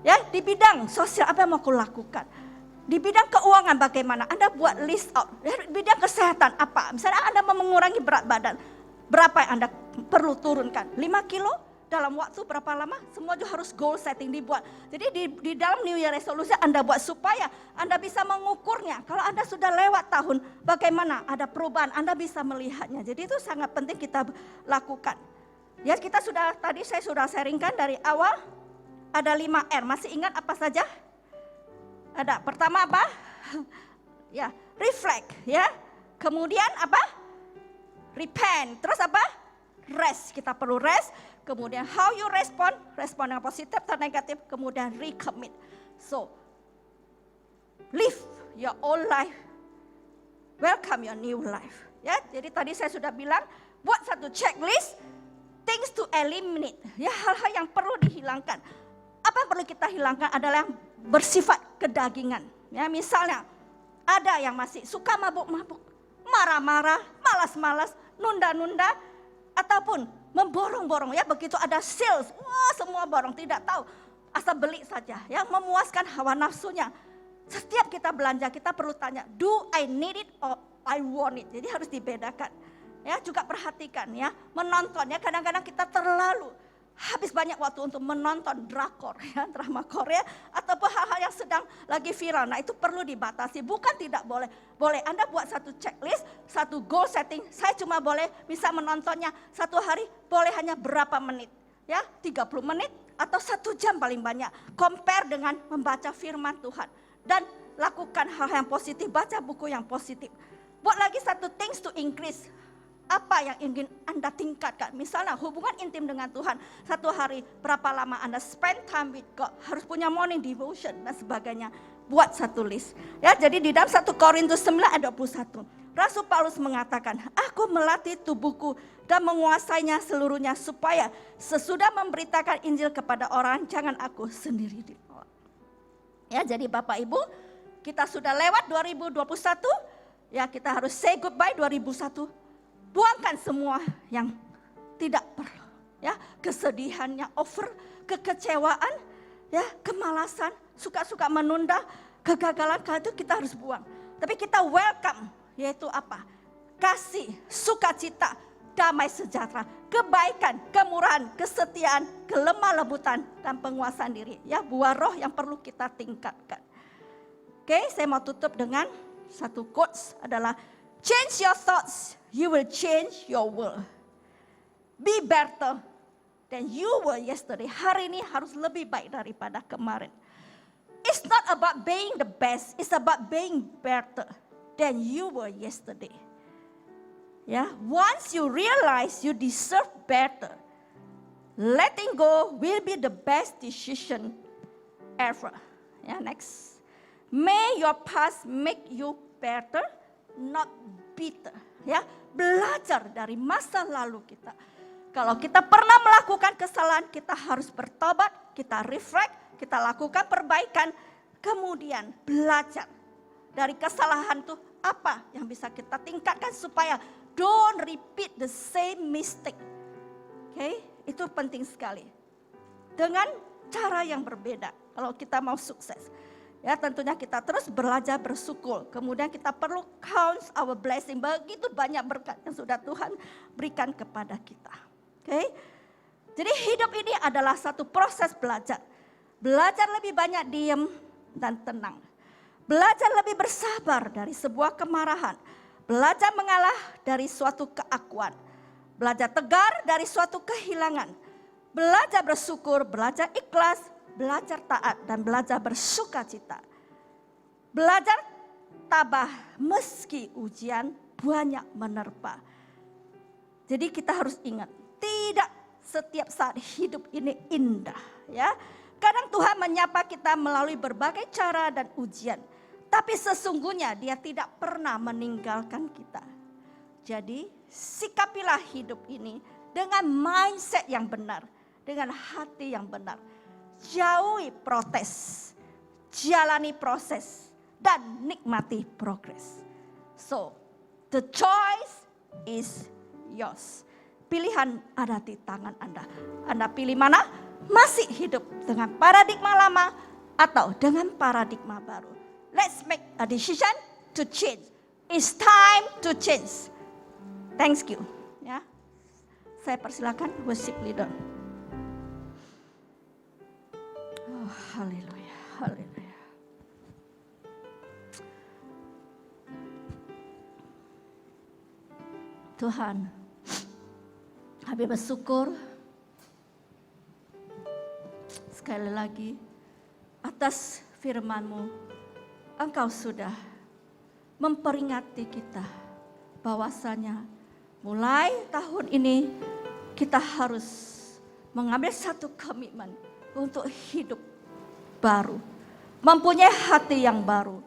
Ya, di bidang sosial apa yang mau kamu lakukan? Di bidang keuangan bagaimana? Anda buat list out. Di bidang kesehatan apa? Misalnya Anda mau mengurangi berat badan. Berapa yang Anda perlu turunkan? 5 kilo dalam waktu berapa lama? Semua juga harus goal setting dibuat. Jadi di dalam New Year Resolution Anda buat supaya Anda bisa mengukurnya. Kalau Anda sudah lewat tahun, bagaimana ada perubahan? Anda bisa melihatnya. Jadi itu sangat penting kita lakukan. Ya, saya sudah sharingkan dari awal. Ada 5 R. Masih ingat apa saja? Ada, pertama apa? Ya, reflect, ya. Kemudian apa? Repent. Terus apa? Rest. Kita perlu rest. Kemudian how you respond yang positif atau negatif. Kemudian recommit. So, live your old life. Welcome your new life. Ya, jadi tadi saya sudah bilang, buat satu checklist, things to eliminate. Ya, hal-hal yang perlu dihilangkan. Apa yang perlu kita hilangkan adalah yang bersifat kedagingan. Ya, misalnya ada yang masih suka mabuk-mabuk, marah-marah, malas-malas, nunda-nunda, ataupun memborong-borong. Ya, begitu ada sales, wah semua borong, tidak tahu, asal beli saja. Ya, memuaskan hawa nafsunya. Setiap kita belanja kita perlu tanya, do I need it or I want it? Jadi harus dibedakan. Ya, juga perhatikan ya, menonton ya, kadang-kadang kita terlalu habis banyak waktu untuk menonton drakor, ya, drama Korea, ataupun hal-hal yang sedang lagi viral. Nah, itu perlu dibatasi, bukan tidak boleh. Boleh Anda buat satu checklist, satu goal setting, saya cuma boleh bisa menontonnya satu hari, boleh hanya berapa menit. Ya, 30 menit atau 1 jam paling banyak. Compare dengan membaca firman Tuhan. Dan lakukan hal yang positif, baca buku yang positif. Buat lagi satu things to increase. Apa yang ingin Anda tingkatkan? Misalnya hubungan intim dengan Tuhan. Satu hari berapa lama Anda spend time with God. Harus punya morning devotion dan sebagainya. buat satu list. Ya, jadi di dalam 1 Korintus 9 ayat 21. Rasul Paulus mengatakan, aku melatih tubuhku dan menguasainya seluruhnya supaya sesudah memberitakan Injil kepada orang, jangan aku sendiri ditolak. Ya, jadi Bapak Ibu, kita sudah lewat 2021, ya kita harus say goodbye 2001. Buangkan semua yang tidak perlu. Ya, kesedihannya over, kekecewaan, ya, kemalasan, suka-suka menunda, kegagalan, itu kita harus buang. Tapi kita welcome, yaitu apa? Kasih, sukacita, damai sejahtera, kebaikan, kemurahan, kesetiaan, kelemah lembutan, dan penguasaan diri. Ya, buah roh yang perlu kita tingkatkan. Oke, saya mau tutup dengan satu quotes adalah, change your thoughts, you will change your world. Be better than you were yesterday. Hari ini harus lebih baik daripada kemarin. It's not about being the best, it's about being better than you were yesterday. Ya, once you realize you deserve better, letting go will be the best decision ever. Ya, next. May your past make you better, not bitter. Ya, belajar dari masa lalu kita. Kalau kita pernah melakukan kesalahan, kita harus bertobat, kita reflect, kita lakukan perbaikan, kemudian belajar dari kesalahan itu apa yang bisa kita tingkatkan supaya don't repeat the same mistake. Oke, itu penting sekali. Dengan cara yang berbeda kalau kita mau sukses. Ya, tentunya kita terus belajar bersyukur. Kemudian kita perlu count our blessing. Begitu banyak berkat yang sudah Tuhan berikan kepada kita. Oke. Jadi hidup ini adalah satu proses belajar. Belajar lebih banyak diam dan tenang. Belajar lebih bersabar dari sebuah kemarahan. Belajar mengalah dari suatu keakuan. Belajar tegar dari suatu kehilangan. Belajar bersyukur, belajar ikhlas, belajar taat, dan belajar bersukacita. Belajar tabah meski ujian banyak menerpa. Jadi kita harus ingat, tidak setiap saat hidup ini indah. Ya, kadang Tuhan menyapa kita melalui berbagai cara dan ujian. Tapi sesungguhnya Dia tidak pernah meninggalkan kita. Jadi sikapilah hidup ini dengan mindset yang benar, dengan hati yang benar. Jauhi protes, jalani proses, dan nikmati progres. So, the choice is yours. Pilihan ada di tangan Anda. Anda pilih mana? Masih hidup dengan paradigma lama atau dengan paradigma baru. Let's make a decision to change. It's time to change. Thank you. Ya, saya persilakan worship leader. Oh, haleluya, haleluya. Tuhan, kami bersyukur sekali lagi atas firman-Mu. Engkau sudah memperingati kita bahwasanya mulai tahun ini kita harus mengambil satu komitmen untuk hidup baru, mempunyai hati yang baru.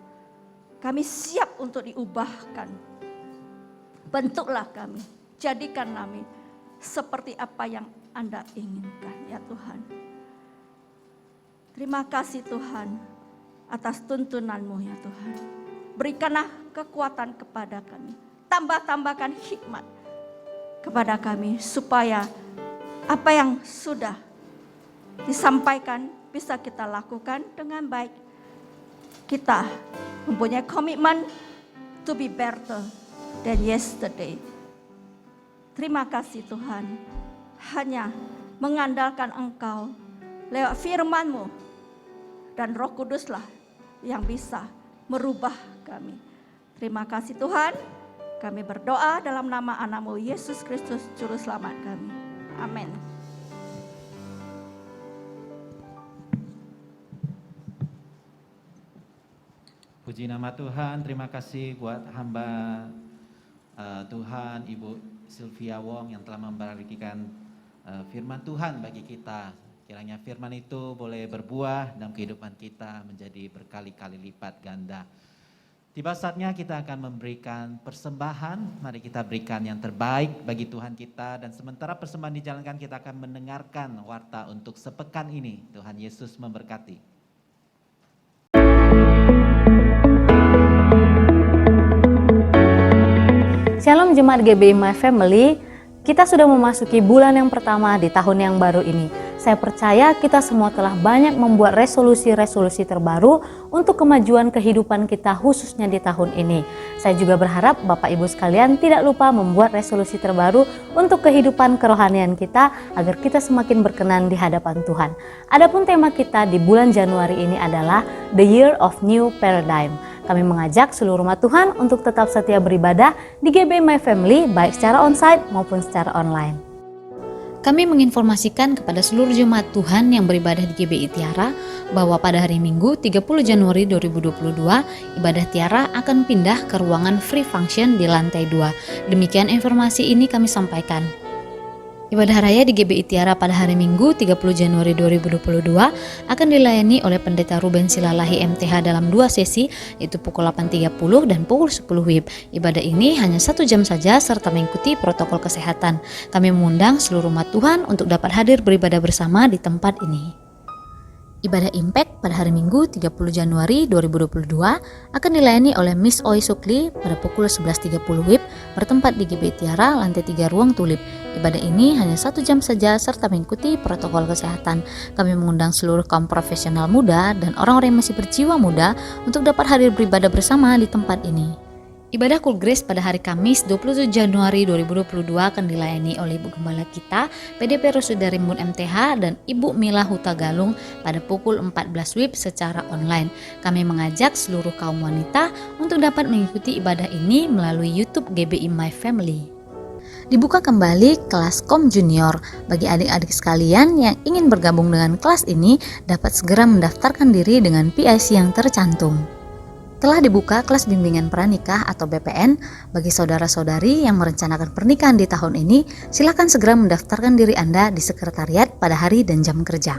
Kami siap untuk diubahkan. Bentuklah kami, jadikan kami seperti apa yang Anda inginkan, ya Tuhan. Terima kasih Tuhan atas tuntunan-Mu, ya Tuhan. Berikanlah kekuatan kepada kami. Tambahkan hikmat kepada kami supaya apa yang sudah disampaikan bisa kita lakukan dengan baik. Kita mempunyai komitmen to be better than yesterday. Terima kasih Tuhan. Hanya mengandalkan Engkau lewat firman-Mu dan Roh Kuduslah yang bisa merubah kami. Terima kasih Tuhan. Kami berdoa dalam nama anak-Mu Yesus Kristus Juru Selamat kami. Amin. Puji nama Tuhan, terima kasih buat hamba Tuhan Ibu Sylvia Wong yang telah membagikan firman Tuhan bagi kita Kiranya firman itu boleh berbuah dalam kehidupan kita menjadi berkali-kali lipat ganda. Tiba saatnya kita akan memberikan persembahan. Mari kita berikan yang terbaik bagi Tuhan kita. Dan sementara persembahan dijalankan, kita akan mendengarkan warta untuk sepekan ini. Tuhan Yesus memberkati. Shalom Jemaat GBI My Family, kita sudah memasuki bulan yang pertama di tahun yang baru ini. Saya percaya kita semua telah banyak membuat resolusi-resolusi terbaru untuk kemajuan kehidupan kita khususnya di tahun ini. Saya juga berharap Bapak Ibu sekalian tidak lupa membuat resolusi terbaru untuk kehidupan kerohanian kita agar kita semakin berkenan di hadapan Tuhan. Adapun tema kita di bulan Januari ini adalah The Year of New Paradigm. Kami mengajak seluruh umat Tuhan untuk tetap setia beribadah di GBI My Family baik secara onsite maupun secara online. Kami menginformasikan kepada seluruh jemaat Tuhan yang beribadah di GBI Tiara bahwa pada hari Minggu 30 Januari 2022 ibadah Tiara akan pindah ke ruangan free function di lantai 2. Demikian informasi ini kami sampaikan. Ibadah raya di GBI Tiara pada hari Minggu 30 Januari 2022 akan dilayani oleh Pendeta Ruben Silalahi MTH dalam 2 sesi, yaitu pukul 8.30 dan pukul 10 WIB. Ibadah ini hanya 1 jam saja serta mengikuti protokol kesehatan. Kami mengundang seluruh umat Tuhan untuk dapat hadir beribadah bersama di tempat ini. Ibadah Impact pada hari Minggu 30 Januari 2022 akan dilayani oleh Miss Oi Sukli pada pukul 11.30 WIB bertempat di GBI Tiara lantai 3 ruang tulip. Ibadah ini hanya 1 jam saja serta mengikuti protokol kesehatan. Kami mengundang seluruh kaum profesional muda dan orang-orang yang masih berjiwa muda untuk dapat hadir beribadah bersama di tempat ini. Ibadah Cool Grace pada hari Kamis 27 Januari 2022 akan dilayani oleh Ibu Gembala kita, PDP Rosuda Rimbun MTH dan Ibu Mila Huta Galung pada pukul 14 WIB secara online. Kami mengajak seluruh kaum wanita untuk dapat mengikuti ibadah ini melalui YouTube GBI My Family. Dibuka kembali kelas Kom Junior. Bagi adik-adik sekalian yang ingin bergabung dengan kelas ini dapat segera mendaftarkan diri dengan PIC yang tercantum. Telah dibuka kelas bimbingan pranikah atau BPN. Bagi saudara-saudari yang merencanakan pernikahan di tahun ini, silakan segera mendaftarkan diri Anda di sekretariat pada hari dan jam kerja.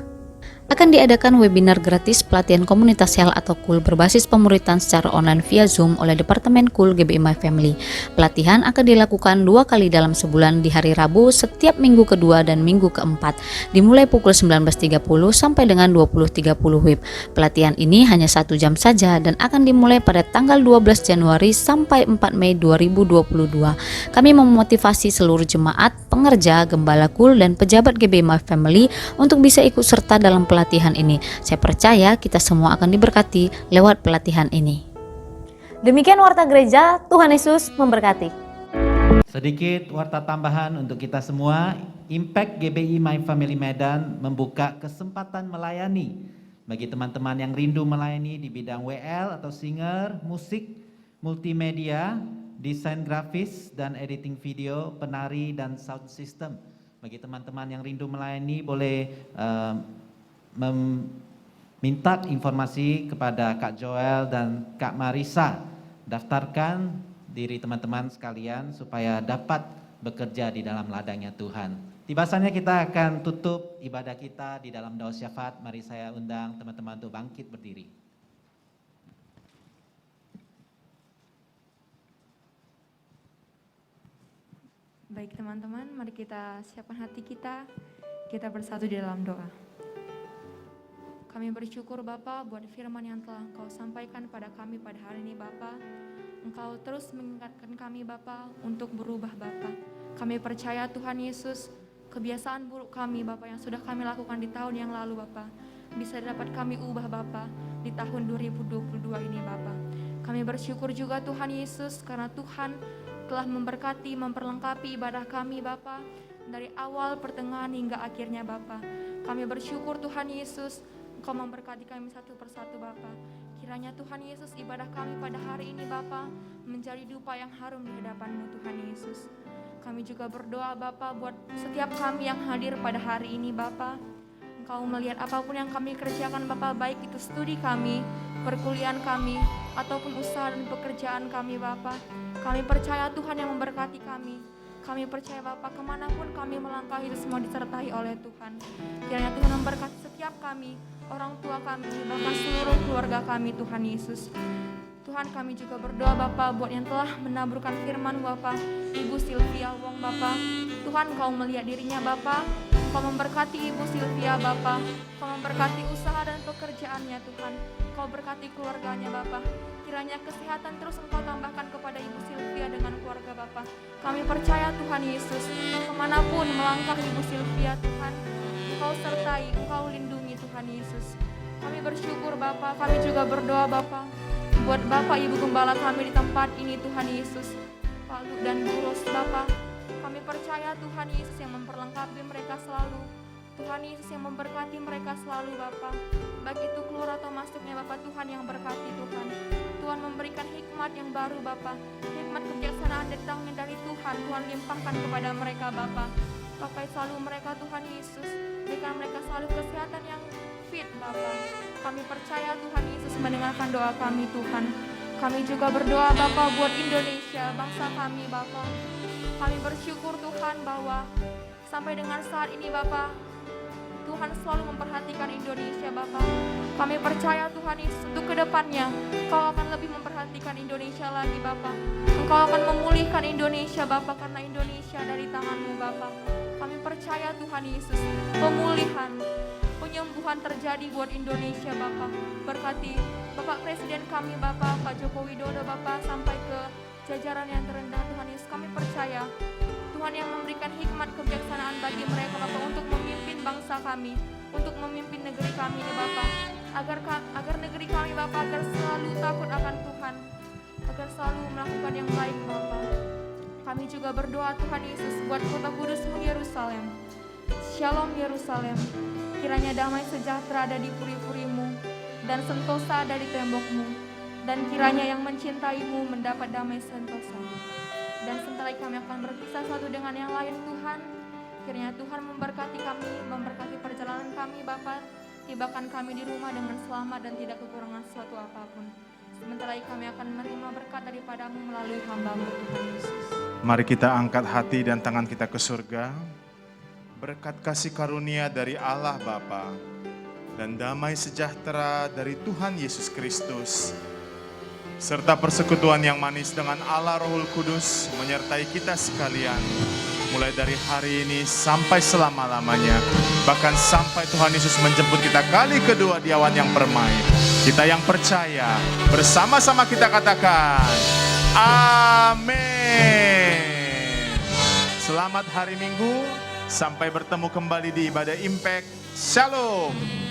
Akan diadakan webinar gratis pelatihan komunitas Hel atau KUL berbasis pemuritan secara online via Zoom oleh Departemen KUL GBI My Family. Pelatihan akan dilakukan 2 kali dalam sebulan di hari Rabu setiap minggu kedua dan minggu keempat, dimulai pukul 19.30 sampai dengan 20.30 WIB. Pelatihan ini hanya 1 jam saja dan akan dimulai pada tanggal 12 Januari sampai 4 Mei 2022. Kami memotivasi seluruh jemaat, pengerja, gembala KUL, dan pejabat GBI My Family untuk bisa ikut serta dalam pelatihan ini. Saya percaya kita semua akan diberkati lewat pelatihan ini. Demikian warta gereja, Tuhan Yesus memberkati. Sedikit warta tambahan untuk kita semua. Impact GBI My Family Medan membuka kesempatan melayani bagi teman-teman yang rindu melayani di bidang WL atau singer, musik, multimedia, desain grafis dan editing video, penari dan sound system. Bagi teman-teman yang rindu melayani boleh meminta informasi kepada Kak Joel dan Kak Marisa. Daftarkan diri teman-teman sekalian supaya dapat bekerja di dalam ladangnya Tuhan. Tiba saatnya kita akan tutup ibadah kita di dalam doa syafaat. Mari saya undang teman-teman untuk bangkit berdiri. Baik teman-teman, mari kita siapkan hati kita bersatu di dalam doa. Kami bersyukur Bapa buat firman yang telah Engkau sampaikan pada kami pada hari ini Bapa. Engkau terus mengingatkan kami Bapa untuk berubah Bapa. Kami percaya Tuhan Yesus, kebiasaan buruk kami Bapa yang sudah kami lakukan di tahun yang lalu Bapa, bisa dapat kami ubah Bapa di tahun 2022 ini Bapa. Kami bersyukur juga Tuhan Yesus karena Tuhan telah memberkati, memperlengkapi ibadah kami Bapa dari awal, pertengahan hingga akhirnya Bapa. Kami bersyukur Tuhan Yesus, Engkau memberkati kami satu persatu Bapa. Kiranya Tuhan Yesus ibadah kami pada hari ini Bapa menjadi dupa yang harum di hadapan-Mu Tuhan Yesus. Kami juga berdoa Bapa buat setiap kami yang hadir pada hari ini Bapa. Engkau melihat apapun yang kami kerjakan Bapa, baik itu studi kami, perkuliahan kami, ataupun usaha dan pekerjaan kami Bapa. Kami percaya Tuhan yang memberkati kami. Kami percaya Bapa, kemanapun kami melangkah itu semua disertai oleh Tuhan. Kiranya Tuhan memberkati setiap kami, orang tua kami, bahkan seluruh keluarga kami Tuhan Yesus. Tuhan, kami juga berdoa Bapa buat yang telah menaburkan firman Bapa, Ibu Sylvia Wong Bapa. Tuhan, Kau melihat dirinya Bapa, Kau memberkati Ibu Sylvia Bapa, Kau memberkati usaha dan pekerjaannya Tuhan. Kau berkati keluarganya Bapa. Kiranya kesehatan terus Engkau tambahkan kepada Ibu Sylvia dengan keluarga Bapa. Kami percaya Tuhan Yesus, kemanapun melangkah Ibu Sylvia Tuhan, Engkau sertai, Engkau lindungi Tuhan Yesus. Kami bersyukur Bapa, kami juga berdoa Bapa buat Bapak Ibu Gembala kami di tempat ini Tuhan Yesus, Pak Lu dan Bu Ros Bapa. Kami percaya Tuhan Yesus yang memperlengkapi mereka selalu, Tuhan Yesus yang memberkati mereka selalu Bapa. Baik itu keluar atau masuknya Bapa, Tuhan yang berkati Tuhan. Tuhan memberikan hikmat yang baru Bapa, hikmat kebijaksanaan datangnya dari Tuhan. Tuhan limpahkan kepada mereka Bapa. Pakai selalu mereka Tuhan Yesus, berikan mereka selalu kesehatan yang fit Bapa. Kami percaya Tuhan Yesus mendengarkan doa kami Tuhan. Kami juga berdoa Bapa buat Indonesia, bangsa kami Bapa. Kami bersyukur Tuhan bahwa sampai dengan saat ini Bapa, Tuhan selalu memperhatikan Indonesia Bapa. Kami percaya Tuhan Yesus untuk kedepannya Kau akan lebih memperhatikan Indonesia lagi Bapa. Engkau akan memulihkan Indonesia Bapa, karena Indonesia dari tangan-Mu Bapa. Kami percaya Tuhan Yesus, pemulihan, penyembuhan terjadi buat Indonesia Bapa. Berkati Bapak Presiden kami Bapa, Pak Joko Widodo Bapa, sampai ke jajaran yang terendah Tuhan Yesus. Kami percaya Tuhan yang memberikan hikmat kebijaksanaan bagi mereka Bapa untuk memimpin bangsa kami, untuk memimpin negeri kami ini Bapa, agar negeri kami Bapa, agar selalu takut akan Tuhan, agar selalu melakukan yang baik Bapa. Kami juga berdoa Tuhan Yesus buat kota kudus-Mu Yerusalem. Shalom Yerusalem, kiranya damai sejahtera ada di puri-puri-Mu dan sentosa ada di tembok-Mu, dan kiranya yang mencintai-Mu mendapat damai sentosa. Dan sebentar lagi kami akan berpisah satu dengan yang lain Tuhan. Kiranya Tuhan memberkati kami, memberkati perjalanan kami Bapa. Tibakan kami di rumah dengan selamat dan tidak kekurangan sesuatu apapun. Sebentar lagi kami akan menerima berkat daripada-Mu melalui hamba-Mu Tuhan Yesus. Mari kita angkat hati dan tangan kita ke surga. Berkat kasih karunia dari Allah Bapa dan damai sejahtera dari Tuhan Yesus Kristus, serta persekutuan yang manis dengan Allah Rohul Kudus menyertai kita sekalian, mulai dari hari ini sampai selama-lamanya, bahkan sampai Tuhan Yesus menjemput kita kali kedua di awan yang permai. Kita yang percaya, bersama-sama kita katakan, amin. Selamat hari Minggu, sampai bertemu kembali di ibadah Impact. Shalom.